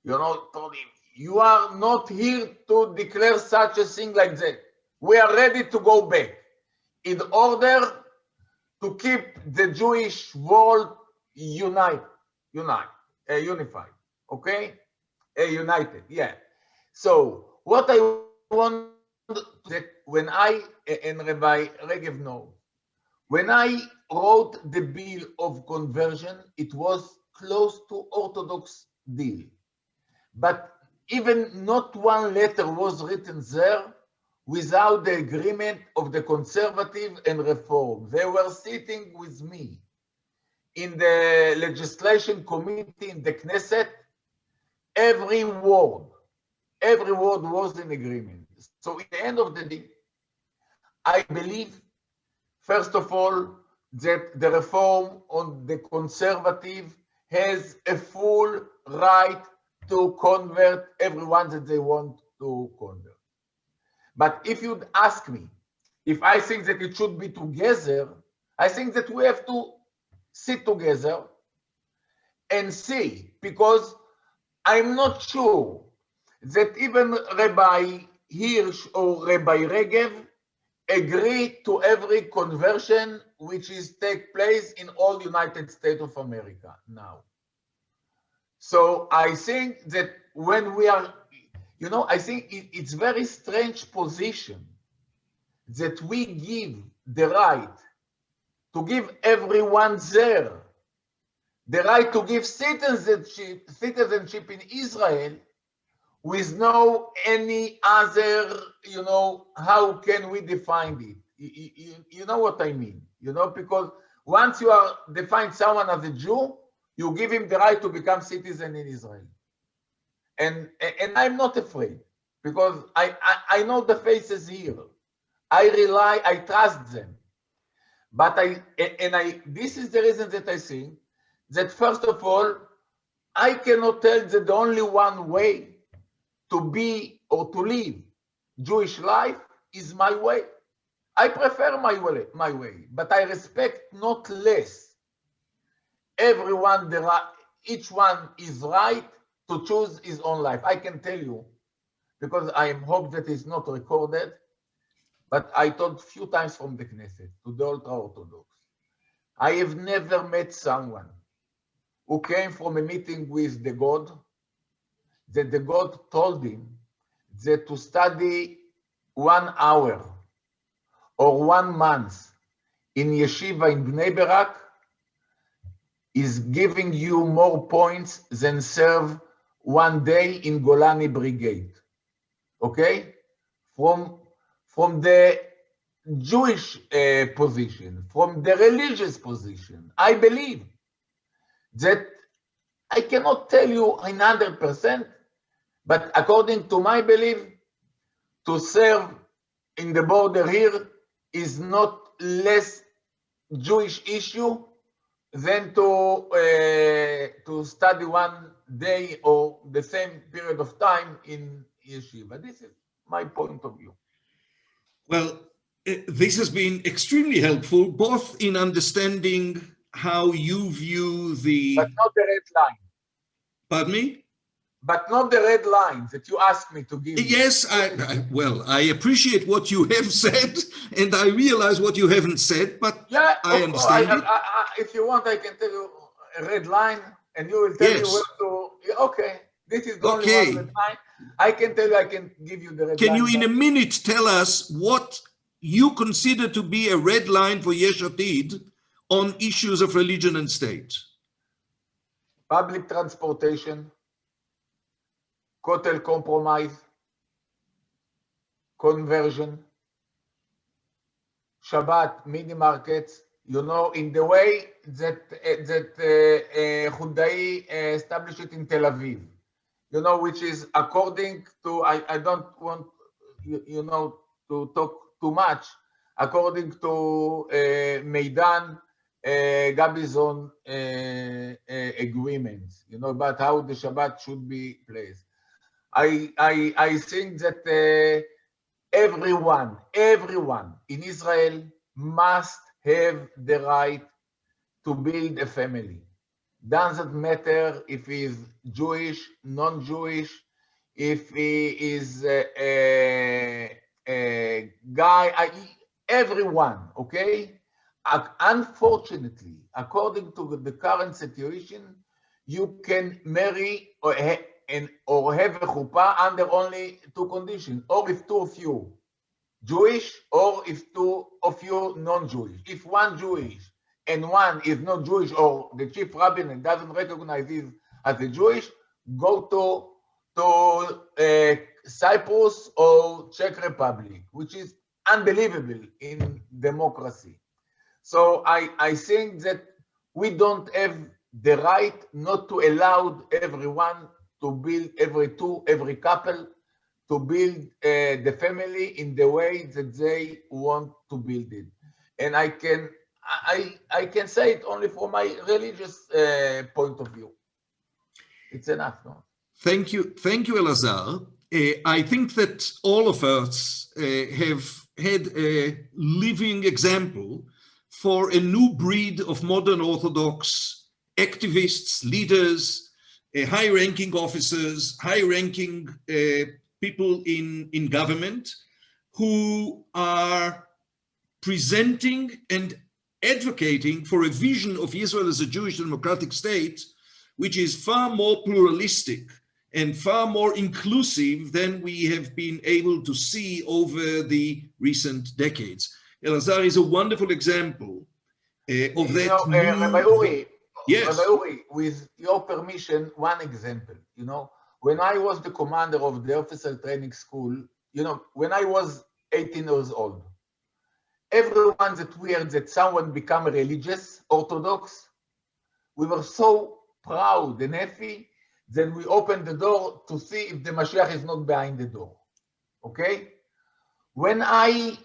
you know, told him, you are not here to declare such a thing like that. We are ready to go back in order to keep the Jewish world unified, okay? United, yeah. So what I want that when I, and Rabbi Regev knows, when I wrote the bill of conversion, it was close to Orthodox deal. But even not one letter was written there without the agreement of the conservative and reform. They were sitting with me in the legislation committee in the Knesset. Every word was in agreement. So at the end of the day, I believe, first of all, that the reform on the conservative has a full right to convert everyone that they want to convert. But if you'd ask me if I think that it should be together, I think that we have to sit together and see, because I'm not sure that even Rabbi Hirsch or Rabbi Regev agree to every conversion which is take place in all United States of America now. So I think that when we are, I think it's very strange position that we give the right to give everyone there the right to give citizenship in Israel with no any other, how can we define it? You know what I mean, because once you are define someone as a Jew, you give him the right to become citizen in Israel. And I'm not afraid, because I know the faces here. I trust them. But this is the reason that I think that first of all, I cannot tell that the only one way to be or to live Jewish life is my way. I prefer my way, but I respect not less. Everyone, each one is right to choose his own life. I can tell you, because I hope that it's not recorded, but I told a few times from the Knesset to the ultra-Orthodox, I have never met someone who came from a meeting with the God, that the God told him that to study 1 hour or 1 month in yeshiva in Bnei Barak is giving you more points than serve 1 day in Golani Brigade. Okay? From the Jewish position, from the religious position, I believe that I cannot tell you 100%, but according to my belief, to serve in the border here is not less Jewish issue than to study 1 day or the same period of time in yeshiva. This is my point of view.
Well, this has been extremely helpful, both in understanding how you view the...
But not the red line.
Pardon me?
But not the red line that you asked me to give.
Yes, I appreciate what you have said, and I realize what you haven't said, but yeah, I understand it.
If you want, I can tell you a red line, and you will tell me where to... Okay, this is the only one red line. I can tell you, I can give you the red line.
Can you in a minute tell us what you consider to be a red line for Yesh Atid on issues of religion and state?
Public transportation, Kotel compromise, conversion, Shabbat, mini markets, in the way that Hudai established it in Tel Aviv, which is according to, I don't want, to talk too much, according to Meidan Gabizon agreements, about how the Shabbat should be placed. I think that everyone in Israel must have the right to build a family. Doesn't matter if he is Jewish, non-Jewish, if he is a guy, everyone, okay? Unfortunately, according to the current situation, you can marry or have a chuppah under only 2 conditions, or if 2 of you Jewish, or if 2 of you non-Jewish. If 1 Jewish and 1 is not Jewish, or the chief rabbin doesn't recognize this as a Jewish, go to Cyprus or Czech Republic, which is unbelievable in democracy. So I think that we don't have the right not to allow everyone to build, every couple to build the family in the way that they want to build it. And I can say it only from my religious point of view. It's enough, no?
Thank you, Elazar. I think that all of us have had a living example for a new breed of modern Orthodox activists, leaders, high-ranking officers, high-ranking people in government who are presenting and advocating for a vision of Israel as a Jewish democratic state, which is far more pluralistic and far more inclusive than we have been able to see over the recent decades. Elazar is a wonderful example of that.
Rabbi Uri,
yes.
Rabbi Uri, with your permission, one example. When I was the commander of the officer training school, when I was 18 years old, everyone that heard that someone become religious, Orthodox, we were so proud and happy that we opened the door to see if the Mashiach is not behind the door. Okay? When I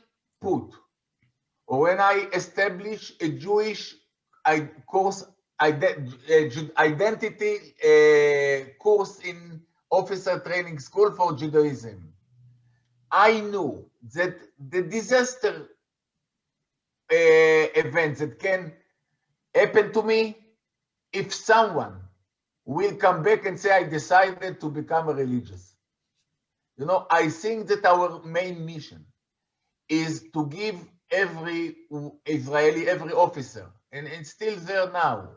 establish a Jewish course, identity course in officer training school for Judaism, I knew that the disaster events that can happen to me if someone will come back and say, I decided to become a religious. I think that our main mission is to give every Israeli, every officer, and it's still there now,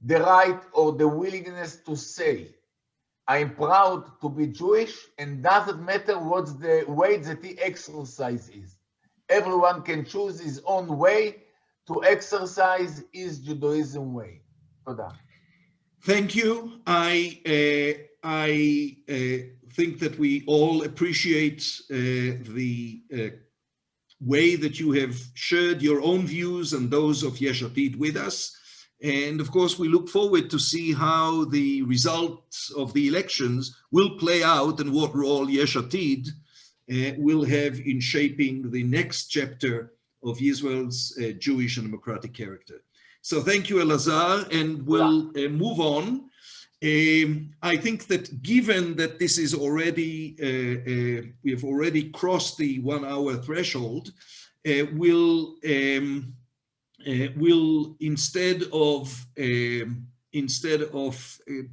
the right or the willingness to say, I'm proud to be Jewish, and doesn't matter what's the way that he exercises. Everyone can choose his own way to exercise his Judaism way. Toda.
Thank you. I think that we all appreciate the way that you have shared your own views and those of Yesh Atid with us. And of course, we look forward to see how the results of the elections will play out and what role Yesh Atid will have in shaping the next chapter of Israel's Jewish and democratic character. So thank you, Elazar, and we'll move on. I think that given that this is already, we have already crossed the 1 hour threshold, we'll instead of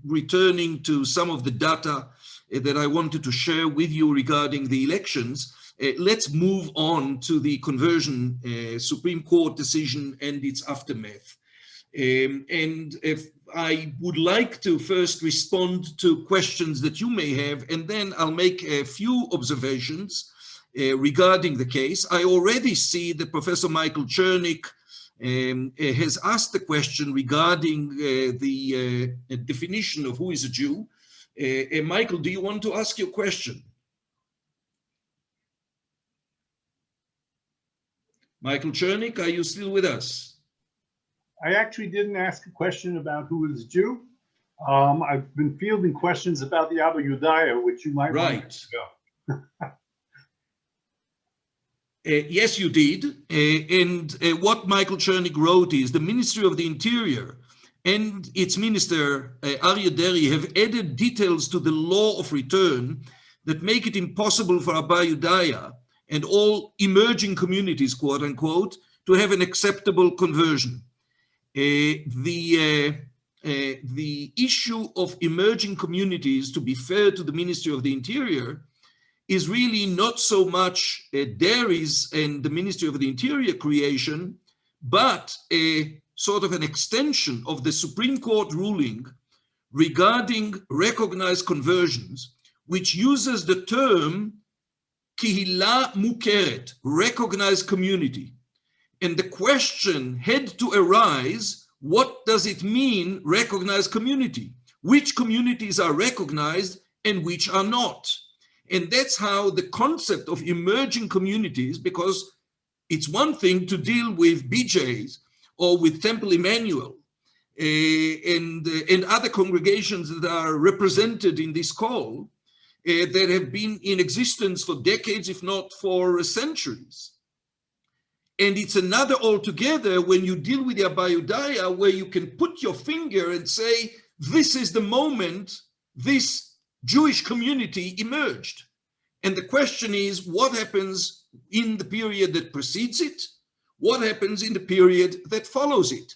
returning to some of the data that I wanted to share with you regarding the elections, let's move on to the conversion Supreme Court decision and its aftermath. And if I would like to first respond to questions that you may have, and then I'll make a few observations regarding the case. I already see that Professor Michael Chernik has asked the question regarding the definition of who is a Jew. Michael, do you want to ask your question? Michael Chernik, are you still with us?
I actually didn't ask a question about who is Jew. I've been fielding questions about the Abba Yudaya, which you might want to go.
Yes, you did. And what Michael Chernik wrote is the Ministry of the Interior and its minister, Aryeh Deri, have added details to the law of return that make it impossible for Abba Yudaya and all emerging communities, quote unquote, to have an acceptable conversion. The issue of emerging communities, to be fair to the Ministry of the Interior, is really not so much Deri's and the Ministry of the Interior creation, but a sort of an extension of the Supreme Court ruling regarding recognized conversions, which uses the term Kihila Mukeret, recognized community. And the question had to arise, what does it mean, recognized community? Which communities are recognized and which are not. And that's how the concept of emerging communities, because it's one thing to deal with BJs or with Temple Emmanuel and other congregations that are represented in this call that have been in existence for decades, if not for centuries. And it's another altogether when you deal with the Abba Yudaya, where you can put your finger and say, this is the moment this Jewish community emerged. And the question is, what happens in the period that precedes it? What happens in the period that follows it?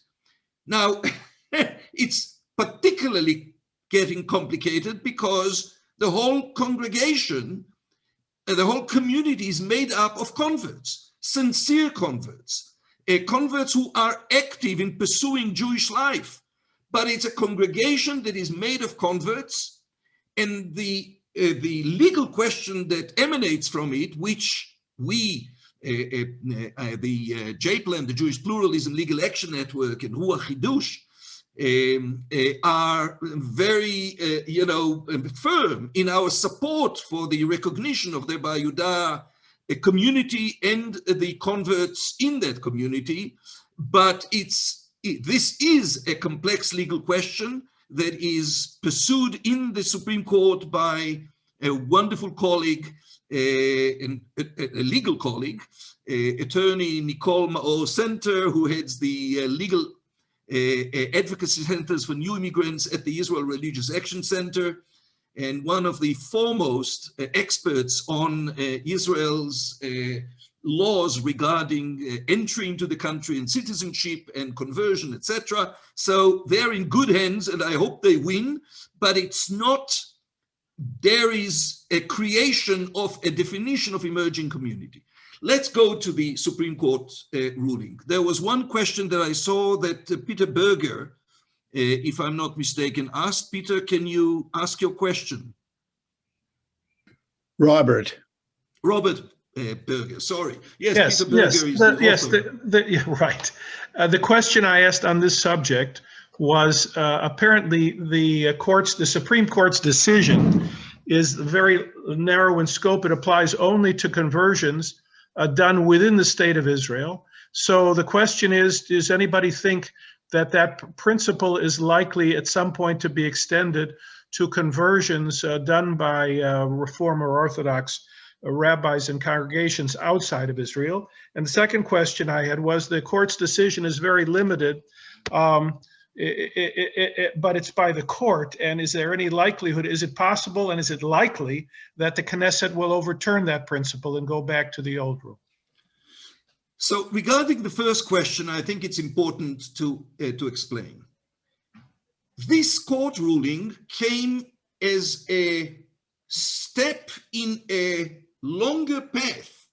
Now, it's particularly getting complicated because the whole congregation, the whole community is made up of converts, sincere converts, converts who are active in pursuing Jewish life. But it's a congregation that is made of converts, and the legal question that emanates from it, which we, the JPLAN, the Jewish Pluralism Legal Action Network, and Ruach Chidush, are very, firm in our support for the recognition of the Abba Yehuda community and the converts in that community. But this is a complex legal question that is pursued in the Supreme Court by a wonderful colleague, a legal colleague, attorney Nicole Maor Center, who heads the legal advocacy centers for new immigrants at the Israel Religious Action Center, and one of the foremost experts on Israel's laws regarding entry into the country and citizenship and conversion, etc. So they're in good hands, and I hope they win, but it's not, there is a creation of a definition of emerging community. Let's go to the Supreme Court ruling. There was one question that I saw that Peter Berger, if I'm not mistaken, asked. Peter, can you ask your question?
Robert
Berger, sorry. Yes, Peter Berger is
the author. Right. The question I asked on this subject was apparently the Supreme Court's decision is very narrow in scope. It applies only to conversions done within the state of Israel. So the question is, does anybody think that that principle is likely at some point to be extended to conversions done by Reform or Orthodox rabbis and congregations outside of Israel? And the second question I had was, the court's decision is very limited, but it's by the court. And is there any likelihood, is it possible and is it likely that the Knesset will overturn that principle and go back to the old rule?
So regarding the first question, I think it's important to explain. This court ruling came as a step in a longer path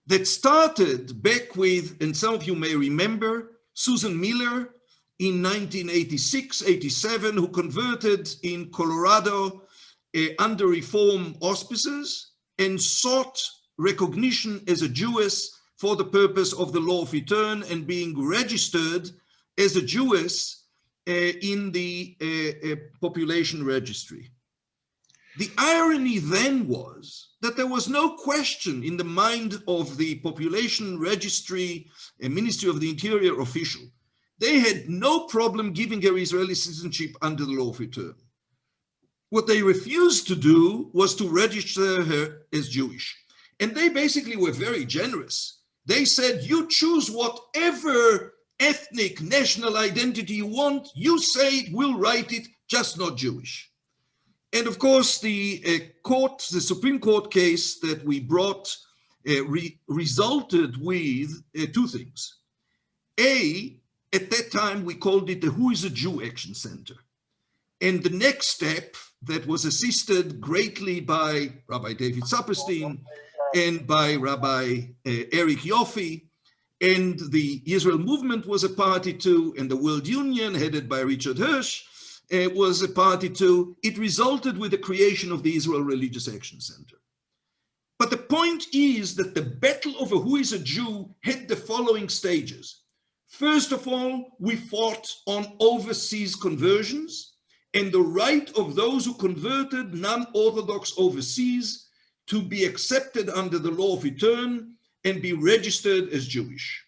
that started back with, and some of you may remember, Susan Miller in 1986-87, who converted in Colorado under Reform auspices and sought recognition as a Jewess for the purpose of the law of return and being registered as a Jewess in the population registry. The irony then was that there was no question in the mind of the population registry and Ministry of the Interior official. They had no problem giving her Israeli citizenship under the law of return. What they refused to do was to register her as Jewish. And they basically were very generous. They said, you choose whatever ethnic, national identity you want, you say it, we'll write it, just not Jewish. And of course, the Supreme Court case that we brought resulted with two things. A, at that time, we called it the Who is a Jew Action Center. And the next step that was assisted greatly by Rabbi David Saperstein and by Rabbi Eric Yoffe, and the Israel Movement was a party to, and the World Union, headed by Richard Hirsch, was a party to. It resulted with the creation of the Israel Religious Action Center. But the point is that the battle over who is a Jew had the following stages. First of all, we fought on overseas conversions, and the right of those who converted non-Orthodox overseas to be accepted under the law of return and be registered as Jewish.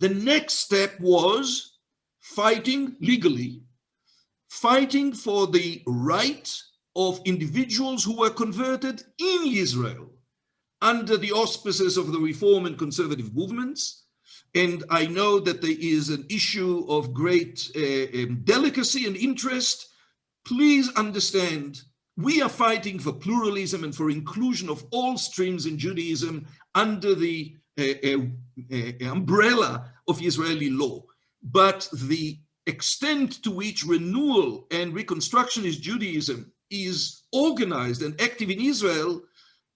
The next step was fighting legally, fighting for the right of individuals who were converted in Israel under the auspices of the Reform and Conservative movements. And I know that there is an issue of great delicacy and interest. Please understand, we are fighting for pluralism and for inclusion of all streams in Judaism under the umbrella of Israeli law. But the extent to which renewal and reconstructionist Judaism is organized and active in Israel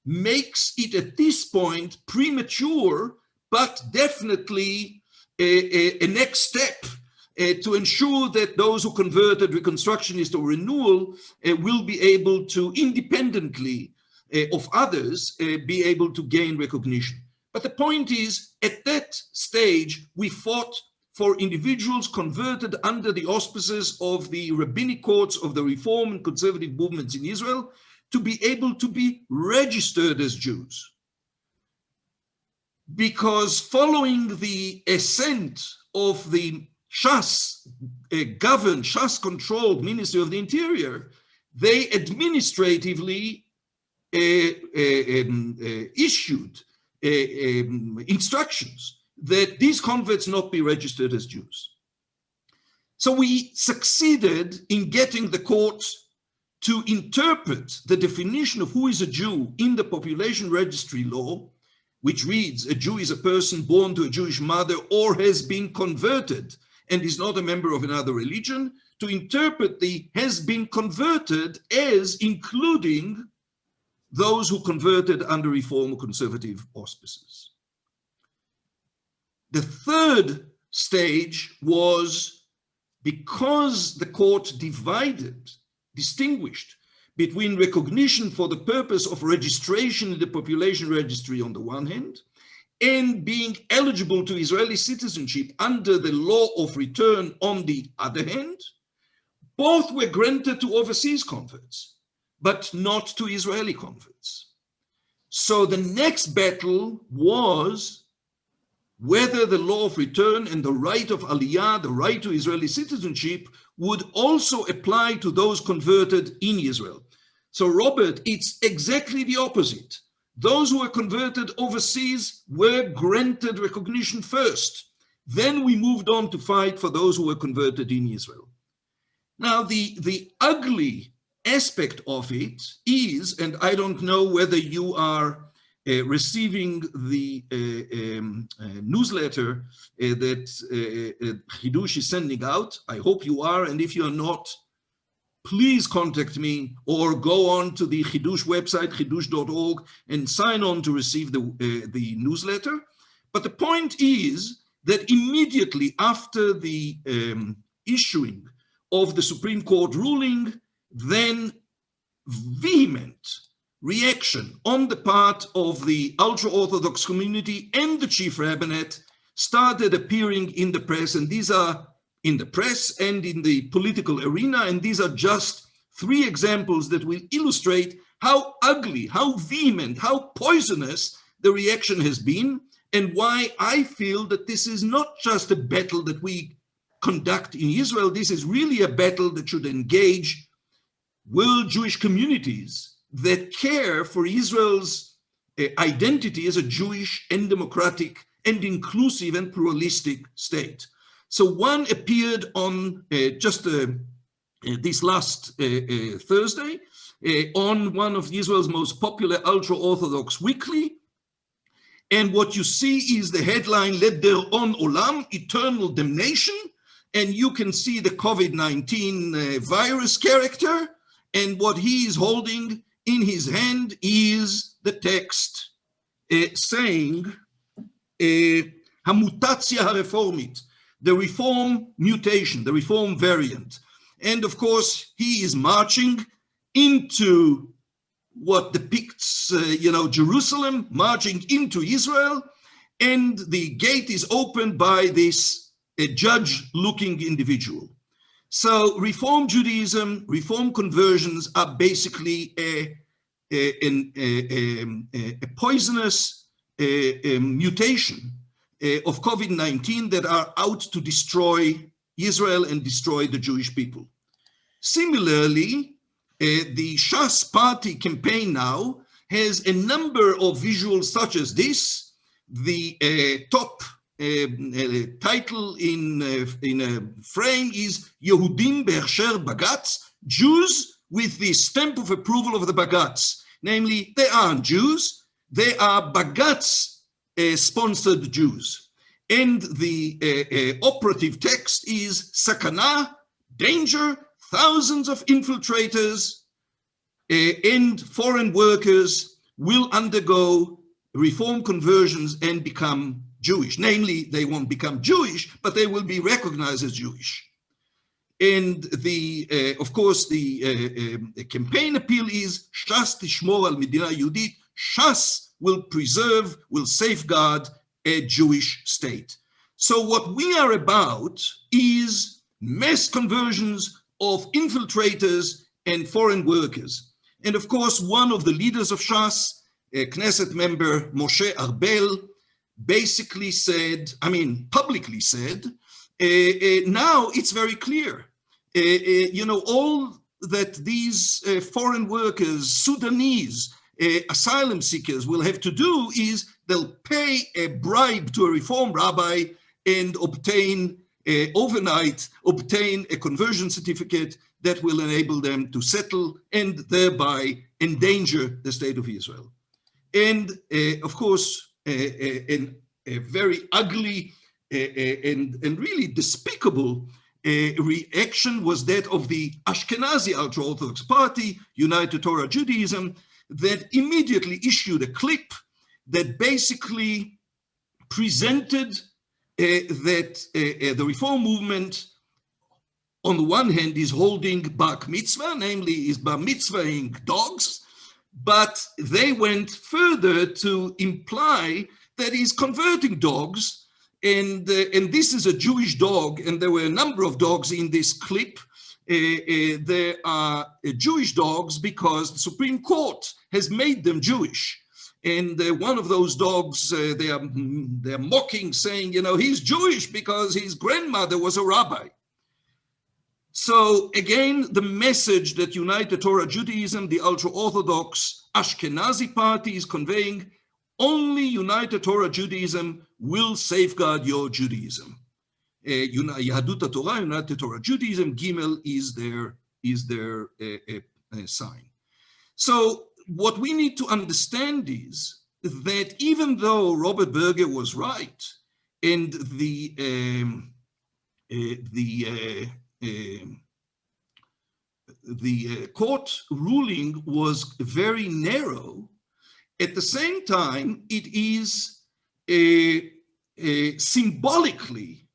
makes it at this point premature, but definitely a next step to ensure that those who converted reconstructionist or renewal will be able to independently of others be able to gain recognition. But the point is, at that stage, we fought for individuals converted under the auspices of the rabbinic courts of the Reform and Conservative movements in Israel to be able to be registered as Jews. Because following the ascent of the Shas-governed, Shas-controlled Ministry of the Interior, they administratively issued instructions that these converts not be registered as Jews. So we succeeded in getting the court to interpret the definition of who is a Jew in the population registry law, which reads, a Jew is a person born to a Jewish mother or has been converted and is not a member of another religion, to interpret the has been converted as including those who converted under Reform or Conservative auspices. The third stage was, because the court distinguished between recognition for the purpose of registration in the population registry on the one hand, and being eligible to Israeli citizenship under the law of return on the other hand, both were granted to overseas converts, but not to Israeli converts. So the next battle was whether the law of return and the right of aliyah, the right to Israeli citizenship, would also apply to those converted in Israel. So Robert, it's exactly the opposite. Those who were converted overseas were granted recognition first. Then we moved on to fight for those who were converted in Israel. Now, the ugly aspect of it is, and I don't know whether you are receiving the newsletter that Chidush is sending out. I hope you are, and if you are not, please contact me or go on to the Chidush website, chidush.org, and sign on to receive the newsletter. But the point is that immediately after the issuing of the Supreme Court ruling, then vehement reaction on the part of the ultra-Orthodox community and the chief rabbinate started appearing in the press, and these are in the press and in the political arena, and these are just three examples that will illustrate how ugly, how vehement, how poisonous the reaction has been, and why I feel that this is not just a battle that we conduct in Israel. This is really a battle that should engage world Jewish communities that care for Israel's identity as a Jewish and democratic and inclusive and pluralistic state. So one appeared on just this last Thursday on one of Israel's most popular ultra-Orthodox weekly. And what you see is the headline, Let their own olam, eternal damnation. And you can see the COVID-19 virus character. And what he is holding in his hand is the text saying, Hamutatzia harefomit, the reform mutation, the reform variant. And of course, he is marching into what depicts, Jerusalem, marching into Israel, and the gate is opened by this judge-looking individual. So Reform Judaism, Reform conversions are basically a poisonous mutation of COVID-19 that are out to destroy Israel and destroy the Jewish people. Similarly, the Shas party campaign now has a number of visuals such as this. The top title in a frame is Yehudim Be'ersher Bagatz, Jews with the stamp of approval of the Bagatz. Namely, they aren't Jews, they are Bagatz sponsored Jews. And the operative text is Sakana, danger, thousands of infiltrators and foreign workers will undergo reform conversions and become Jewish. Namely, they won't become Jewish, but they will be recognized as Jewish. And of course, the campaign appeal is Shas tishmor al medina Yehudit. Shas will preserve, will safeguard a Jewish state. So what we are about is mass conversions of infiltrators and foreign workers. And of course, one of the leaders of Shas, Knesset member Moshe Arbel, basically said, publicly said, now it's very clear. All that these foreign workers, Sudanese, asylum seekers will have to do is they'll pay a bribe to a reform rabbi and obtain overnight a conversion certificate that will enable them to settle and thereby endanger the state of Israel. And of course, a very ugly and really despicable reaction was that of the Ashkenazi ultra-Orthodox party, United Torah Judaism, that immediately issued a clip that basically presented that the reform movement, on the one hand, is holding bar mitzvah, namely is bar mitzvahing dogs, but they went further to imply that he's converting dogs, and this is a Jewish dog, and there were a number of dogs in this clip. There are Jewish dogs because the Supreme Court has made them Jewish. And one of those dogs, they're mocking, saying, he's Jewish because his grandmother was a rabbi. So again, the message that United Torah Judaism, the ultra-Orthodox Ashkenazi party, is conveying, only United Torah Judaism will safeguard your Judaism. Yahadut Torah, United Torah Judaism, Gimel is their sign. So what we need to understand is that even though Robert Berger was right, and the court ruling was very narrow, at the same time, it is symbolically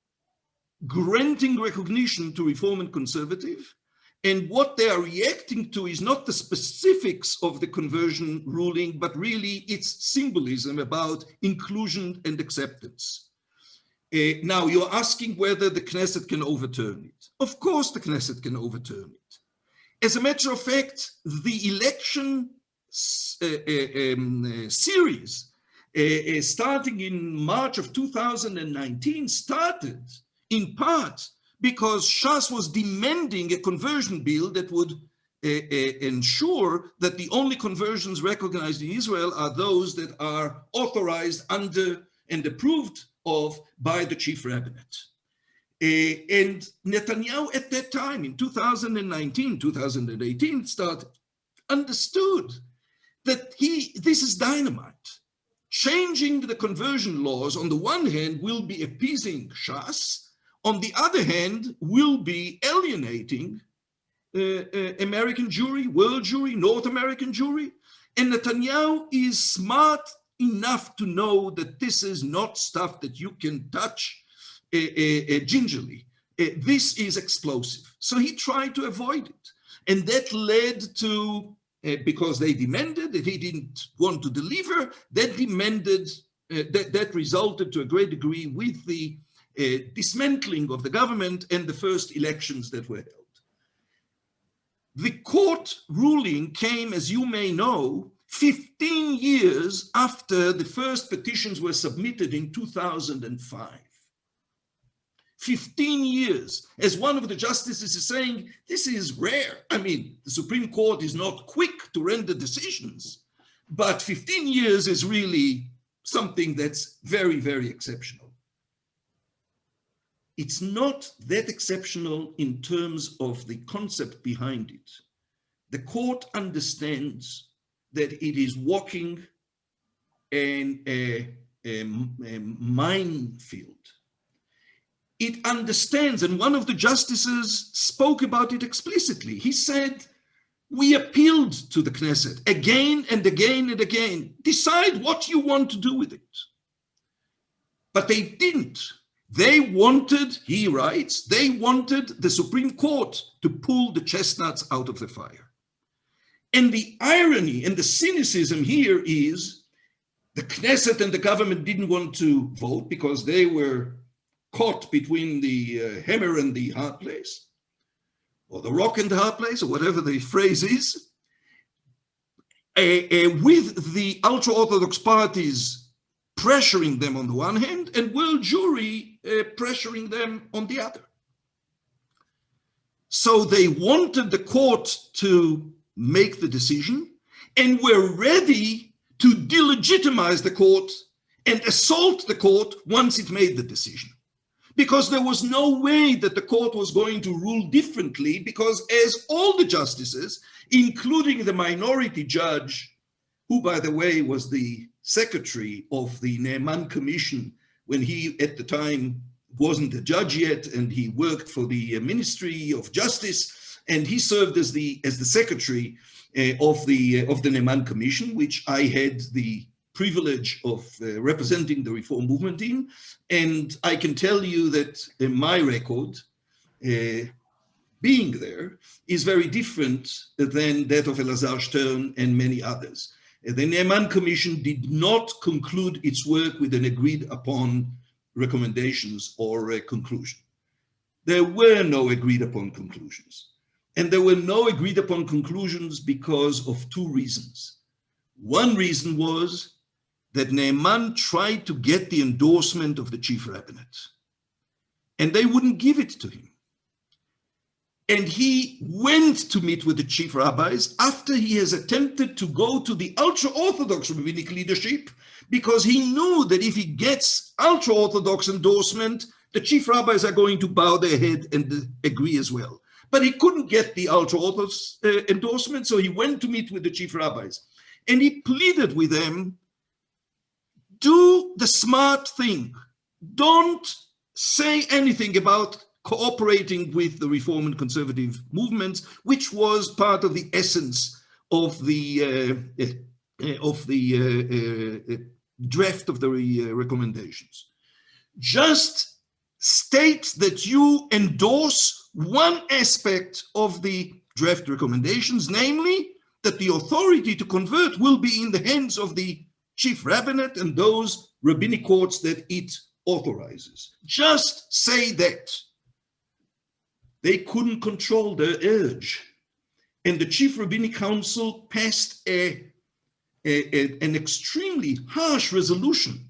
granting recognition to Reform and Conservative, and what they are reacting to is not the specifics of the conversion ruling, but really its symbolism about inclusion and acceptance. Now, you're asking whether the Knesset can overturn it. Of course the Knesset can overturn it. As a matter of fact, the election series starting in March of 2019 started in part because Shas was demanding a conversion bill that would ensure that the only conversions recognized in Israel are those that are authorized under and approved of by the chief rabbinate. And Netanyahu at that time, in 2019, 2018, understood that this is dynamite. Changing the conversion laws, on the one hand, will be appeasing Shas, on the other hand, will be alienating American Jewry, world Jewry, North American Jewry. And Netanyahu is smart enough to know that this is not stuff that you can touch gingerly. This is explosive. So he tried to avoid it. And that led to, because they demanded that he didn't want to deliver, that resulted to a great degree with the dismantling of the government and the first elections that were held. The court ruling came, as you may know, 15 years after the first petitions were submitted in 2005. 15 years. As one of the justices is saying, this is rare. I mean, the Supreme Court is not quick to render decisions, but 15 years is really something that's very, very exceptional. It's not that exceptional in terms of the concept behind it. The court understands that it is walking in a minefield. It understands, and one of the justices spoke about it explicitly. He said, we appealed to the Knesset again and again and again. Decide what you want to do with it. But they didn't. They wanted, he writes, they wanted the Supreme Court to pull the chestnuts out of the fire. And the irony and the cynicism here is the Knesset and the government didn't want to vote because they were caught between the hammer and the hard place, or the rock and the hard place, or whatever the phrase is, with the ultra-Orthodox parties pressuring them on the one hand, and world jury pressuring them on the other. So they wanted the court to make the decision, and were ready to delegitimize the court and assault the court once it made the decision. Because there was no way that the court was going to rule differently, because as all the justices, including the minority judge, who, by the way, was the secretary of the Ne'eman Commission when he, at the time, wasn't a judge yet, and he worked for the Ministry of Justice, and he served as the secretary of the Ne'eman Commission, which I had the privilege of representing the reform movement in. And I can tell you that my record, being there, is very different than that of Elazar Stern and many others. The Ne'eman Commission did not conclude its work with an agreed upon recommendations or a conclusion. There were no agreed upon conclusions. And there were no agreed upon conclusions because of two reasons. One reason was that Ne'eman tried to get the endorsement of the chief rabbinate, and they wouldn't give it to him. And he went to meet with the chief rabbis after he has attempted to go to the ultra-Orthodox rabbinic leadership, because he knew that if he gets ultra-Orthodox endorsement, the chief rabbis are going to bow their head and agree as well. But he couldn't get the ultra-Orthodox endorsement, so he went to meet with the chief rabbis. And he pleaded with them, do the smart thing. Don't say anything about cooperating with the reform and conservative movements, which was part of the essence of the draft of the recommendations. Just state that you endorse one aspect of the draft recommendations, namely that the authority to convert will be in the hands of the chief rabbinate and those rabbinic courts that it authorizes. Just say that. They couldn't control their urge. And the Chief Rabbinic Council passed an extremely harsh resolution,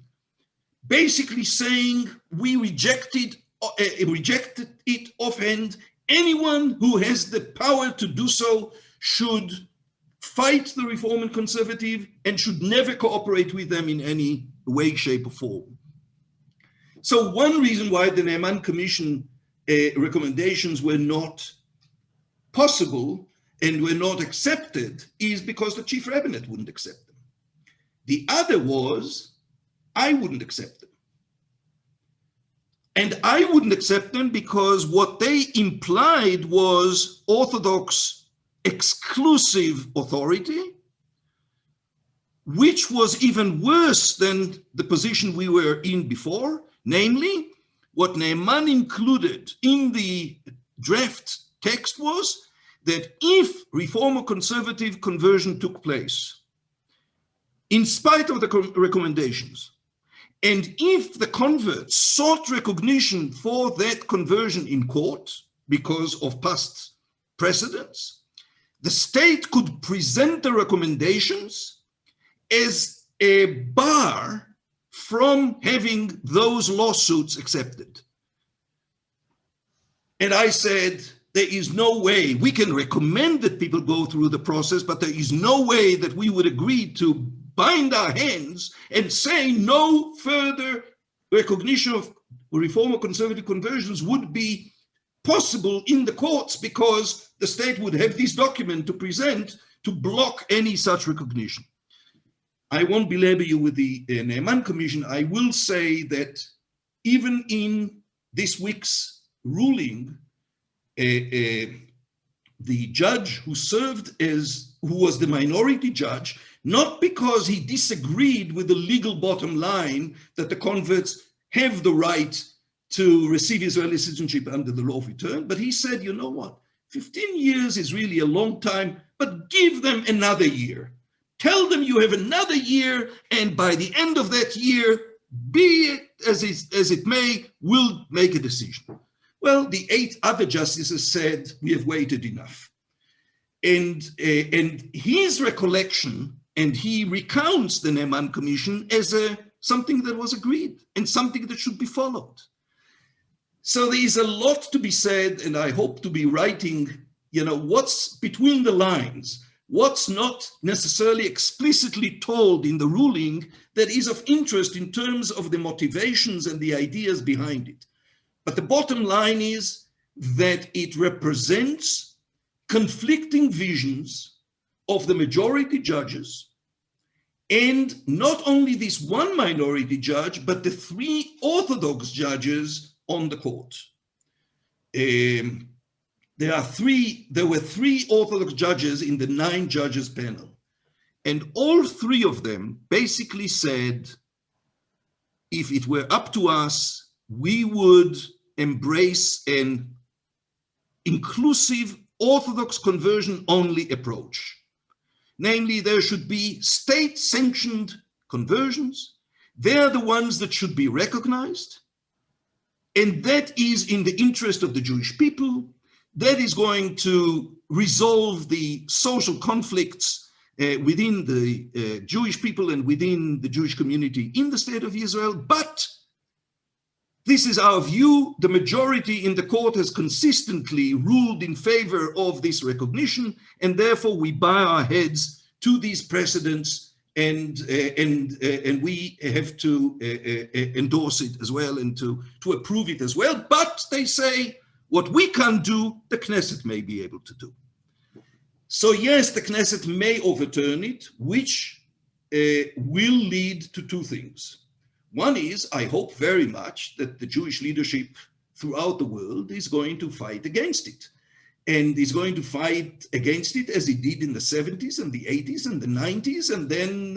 basically saying we rejected it offhand. Anyone who has the power to do so should fight the reform and conservative and should never cooperate with them in any way, shape, or form. So one reason why the Ne'eman Commission recommendations were not possible and were not accepted is because the chief rabbinate wouldn't accept them. The other was, I wouldn't accept them. And I wouldn't accept them because what they implied was Orthodox exclusive authority, which was even worse than the position we were in before, namely, what Ne'eman included in the draft text was that if reform or conservative conversion took place, in spite of the recommendations, And if the convert sought recognition for that conversion in court because of past precedents, the state could present the recommendations as a bar from having those lawsuits accepted. And I said, there is no way, we can recommend that people go through the process, but there is no way that we would agree to bind our hands and say no further recognition of reform or conservative conversions would be possible in the courts, because the state would have this document to present to block any such recognition. I won't belabor you with the Ne'eman Commission. I will say that even in this week's ruling, the judge who was the minority judge, not because he disagreed with the legal bottom line that the converts have the right to receive Israeli citizenship under the law of return, but he said, you know what, 15 years is really a long time, but give them another year. Tell them you have another year, and by the end of that year, be it as it may, we'll make a decision. Well, the 8 other justices said, we have waited enough. And his recollection, and he recounts the Ne'eman Commission as something that was agreed and something that should be followed. So there is a lot to be said, and I hope to be writing, what's between the lines, what's not necessarily explicitly told in the ruling that is of interest in terms of the motivations and the ideas behind it. But the bottom line is that it represents conflicting visions of the majority judges, and not only this one minority judge, but the 3 Orthodox judges on the court. There were 3 Orthodox judges in the 9 judges panel, and all 3 of them basically said, if it were up to us, we would embrace an inclusive Orthodox conversion only approach. Namely, there should be state-sanctioned conversions. They're the ones that should be recognized. And that is in the interest of the Jewish people. That is going to resolve the social conflicts within the Jewish people and within the Jewish community in the state of Israel. But this is our view. The majority in the court has consistently ruled in favor of this recognition, and therefore we bow our heads to these precedents, and we have to endorse it as well and to approve it as well. But they say, what we can't do, the Knesset may be able to do. So yes, the Knesset may overturn it, which will lead to 2 things. One is, I hope very much that the Jewish leadership throughout the world is going to fight against it, and is going to fight against it as it did in the 70s and the 80s and the 90s, and then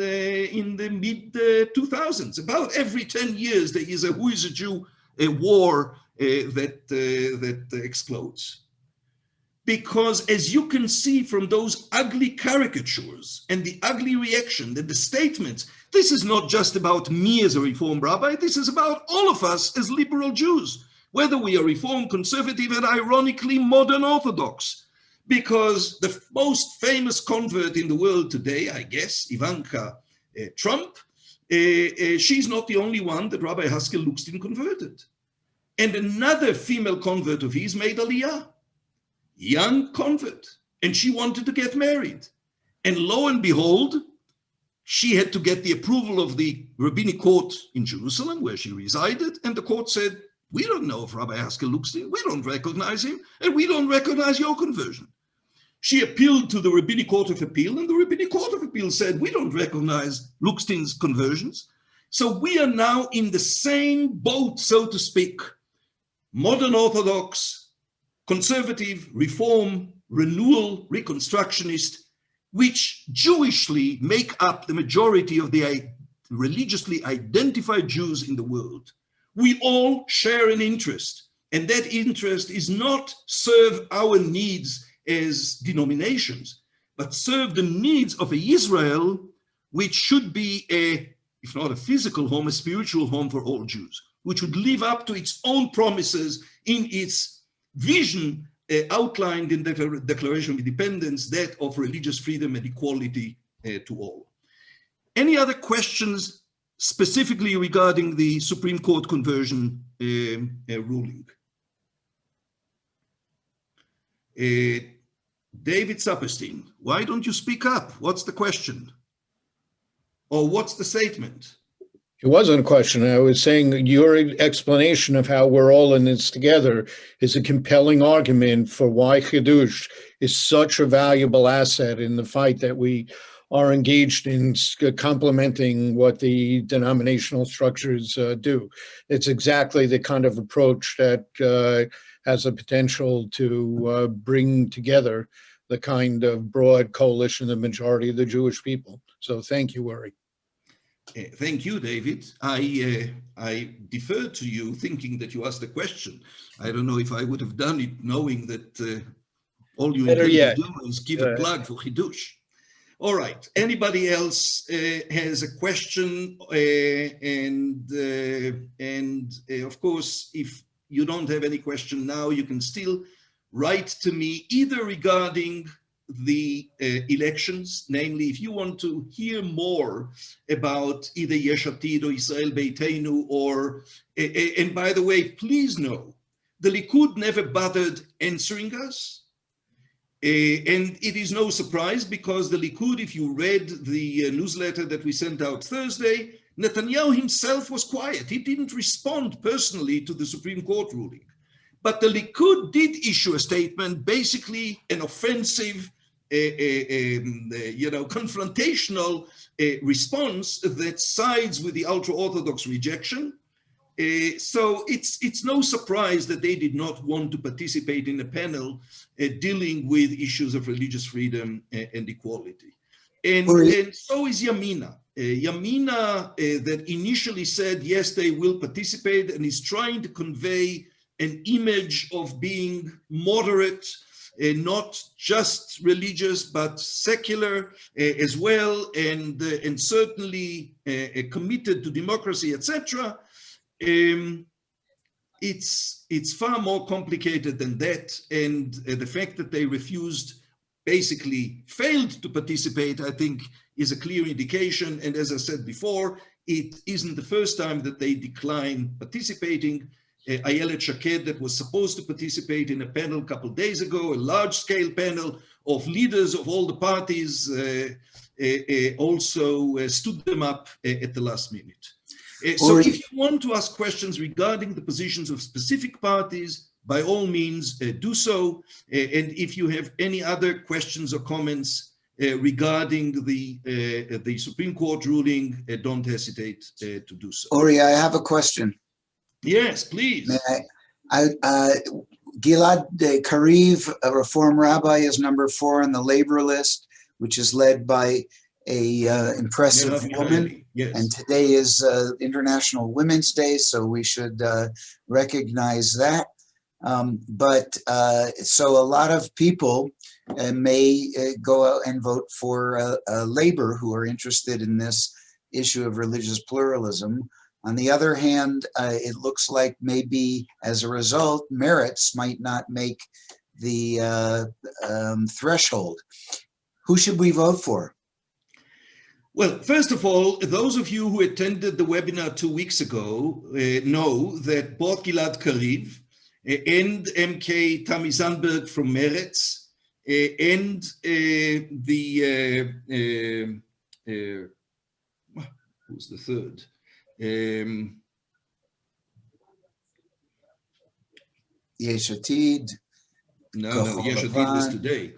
in the mid-2000s. About every 10 years, there is a who is a Jew war that explodes. Because as you can see from those ugly caricatures and the ugly reaction that the statements, this is not just about me as a Reform rabbi, this is about all of us as liberal Jews, whether we are Reform, conservative, and ironically modern Orthodox. Because the most famous convert in the world today, I guess, Ivanka Trump, she's not the only one that Rabbi Haskell Luxtin converted. And another female convert of his made Aliyah. Young convert, and she wanted to get married. And lo and behold, she had to get the approval of the rabbinic court in Jerusalem, where she resided, and the court said, we don't know of Rabbi Haskell Luxtin, we don't recognize him, and we don't recognize your conversion. She appealed to the Rabbinic Court of Appeal, and the Rabbinic Court of Appeal said, we don't recognize Luxtin's conversions. So we are now in the same boat, so to speak, modern Orthodox, conservative, Reform, renewal, reconstructionist, which Jewishly make up the majority of the religiously identified Jews in the world. We all share an interest, and that interest is not serve our needs as denominations, but serve the needs of a Israel which should be a if not a physical home, a spiritual home for all Jews, which would live up to its own promises in its vision outlined in the Declaration of Independence, that of religious freedom and equality to all. Any other questions specifically regarding the Supreme Court conversion ruling? David Saperstein, why don't you speak up? What's the question? Or what's the statement?
It wasn't a question. I was saying your explanation of how we're all in this together is a compelling argument for why Chidush is such a valuable asset in the fight that we are engaged in, complementing what the denominational structures do. It's exactly the kind of approach that has the potential to bring together the kind of broad coalition, the majority of the Jewish people. So thank you, Uri.
Thank you, David. I defer to you, thinking that you asked a question. I don't know if I would have done it knowing that all you intend to do is give a plug for Chidush. All right. Anybody else has a question? And of course, if you don't have any question now, you can still write to me either regarding the elections, namely, if you want to hear more about either Yesh Atid or Yisrael Beiteinu, or, and by the way, please know, the Likud never bothered answering us. And it is no surprise, because the Likud, if you read the newsletter that we sent out Thursday, Netanyahu himself was quiet. He didn't respond personally to the Supreme Court ruling. But the Likud did issue a statement, basically an offensive, confrontational response that sides with the ultra-Orthodox rejection. So it's no surprise that they did not want to participate in a panel dealing with issues of religious freedom and equality. And so is Yamina. Yamina that initially said, yes, they will participate, and is trying to convey an image of being moderate, not just religious, but secular as well, and certainly committed to democracy, etc. It's far more complicated than that, and the fact that they basically failed to participate, I think, is a clear indication. And as I said before, it isn't the first time that they decline participating. Ayelet Shaked, that was supposed to participate in a panel a couple of days ago, a large-scale panel of leaders of all the parties, also stood them up at the last minute. So if you want to ask questions regarding the positions of specific parties, by all means do so. And if you have any other questions or comments regarding the Supreme Court ruling, don't hesitate to do so.
Uri, I have a question.
Yes, please.
Gilad Kariv, a Reform rabbi, is number 4 on the labor list, which is led by a impressive woman.
Yes.
And today is International Women's Day, so we should recognize that. So a lot of people may go out and vote for labor who are interested in this issue of religious pluralism. On the other hand, it looks like maybe as a result, merits might not make the threshold. Who should we vote for?
Well, first of all, those of you who attended the webinar 2 weeks ago know that both Gilad Kariv and MK Tammy Zandberg from Meretz and who's the third?
Yesh Atid.
No, Yesh Atid was today.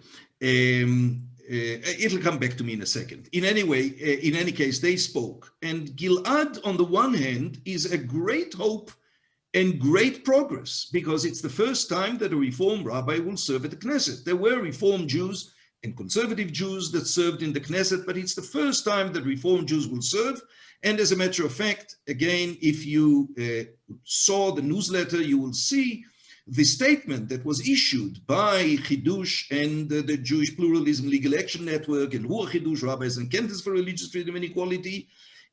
It'll come back to me in a second. In any case, they spoke. And Gilad, on the one hand, is a great hope and great progress, because it's the first time that a Reform rabbi will serve at the Knesset. There were Reform Jews and conservative Jews that served in the Knesset, but it's the first time that Reform Jews will serve. And as a matter of fact, again, if you saw the newsletter, you will see the statement that was issued by Chidush and the Jewish Pluralism Legal Action Network and Ruach Chidush, Rabbis and Kentas for Religious Freedom and Equality,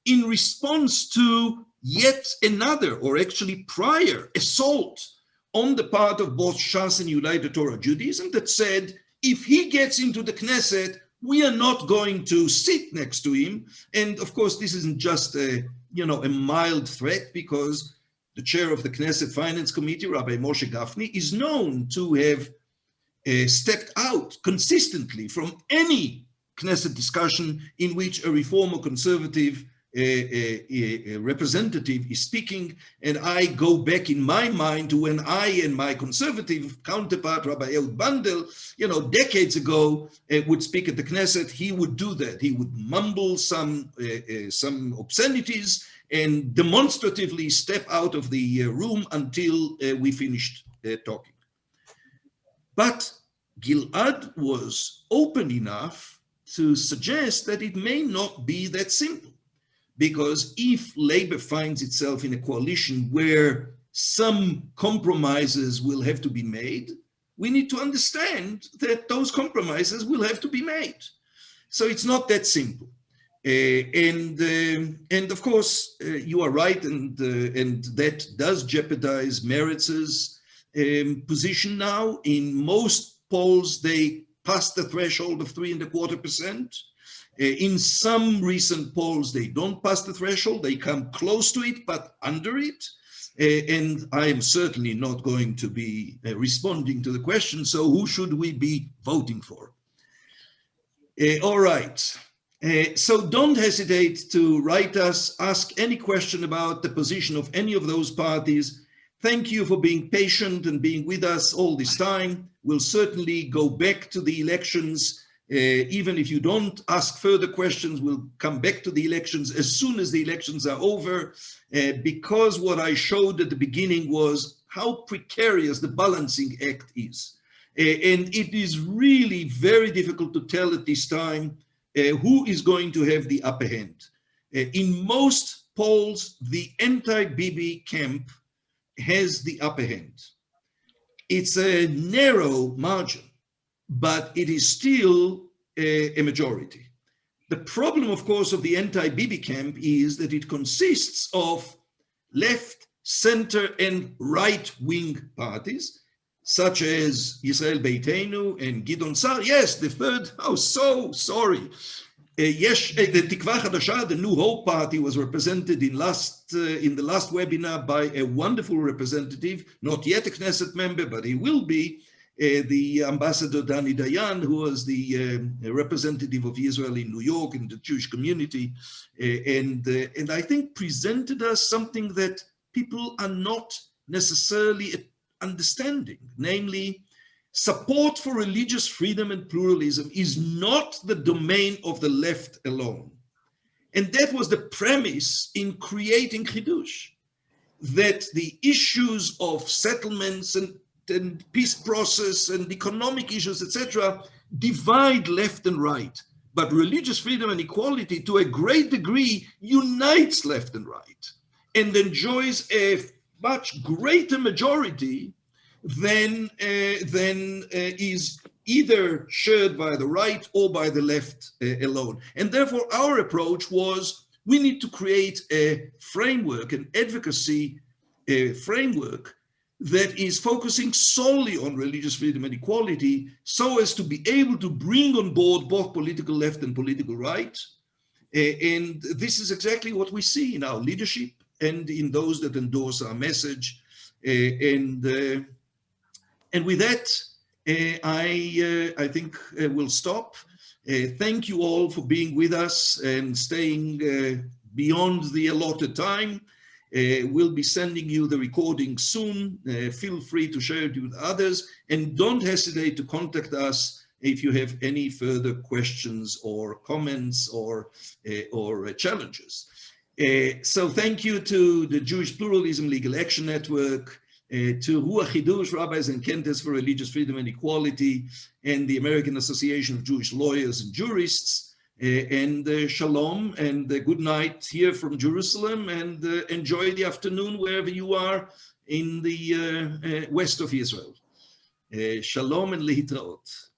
in response to yet another, or actually prior, assault on the part of both Shas and United Torah Judaism that said, if he gets into the Knesset, we are not going to sit next to him. And of course, this isn't just a mild threat, because the chair of the Knesset Finance Committee, Rabbi Moshe Gafni, is known to have stepped out consistently from any Knesset discussion in which a reform or conservative a representative is speaking. And I go back in my mind to when I and my conservative counterpart, Rabbi Ehud Bandel, decades ago, would speak at the Knesset. He would do that. He would mumble some obscenities and demonstratively step out of the room until we finished talking. But Gilad was open enough to suggest that it may not be that simple. Because if Labor finds itself in a coalition where some compromises will have to be made, we need to understand that those compromises will have to be made. So it's not that simple. And of course, you are right, and that does jeopardize Meritz's position now. In most polls, they passed the threshold of 3.25%. In some recent polls, they don't pass the threshold. They come close to it, but under it. And I am certainly not going to be responding to the question, so who should we be voting for? All right. So don't hesitate to write us, ask any question about the position of any of those parties. Thank you for being patient and being with us all this time. We'll certainly go back to the elections. Even if you don't ask further questions, we'll come back to the elections as soon as the elections are over, because what I showed at the beginning was how precarious the balancing act is. And it is really very difficult to tell at this time who is going to have the upper hand. In most polls, the anti-Bibi camp has the upper hand. It's a narrow margin, but it is still a majority. The problem, of course, of the anti-Bibi camp is that it consists of left, center, and right-wing parties, such as Yisrael Beiteinu and Gidon Sar. Yes, the third, oh, so sorry. Yesh, the Tikva Chadasha, the New Hope Party, was represented in the last webinar by a wonderful representative, not yet a Knesset member, but he will be, the Ambassador Dani Dayan, who was the representative of Israel in New York in the Jewish community, and I think presented us something that people are not necessarily understanding, namely, support for religious freedom and pluralism is not the domain of the left alone. And that was the premise in creating Chidush, that the issues of settlements and peace process and economic issues, etc., divide left and right. But religious freedom and equality, to a great degree, unites left and right and enjoys a much greater majority than is either shared by the right or by the left alone. And therefore, our approach was, we need to create a framework, an advocacy framework that is focusing solely on religious freedom and equality, so as to be able to bring on board both political left and political right. And this is exactly what we see in our leadership and in those that endorse our message. And with that, I think we'll stop. Thank you all for being with us and staying beyond the allotted time. We'll be sending you the recording soon. Feel free to share it with others, and don't hesitate to contact us if you have any further questions or comments or challenges. So thank you to the Jewish Pluralism Legal Action Network, to Ruach Chidush, Rabbis and Kentes for Religious Freedom and Equality, and the American Association of Jewish Lawyers and Jurists, and shalom and good night here from Jerusalem, and enjoy the afternoon wherever you are in the west of Israel. Shalom and lehitraot.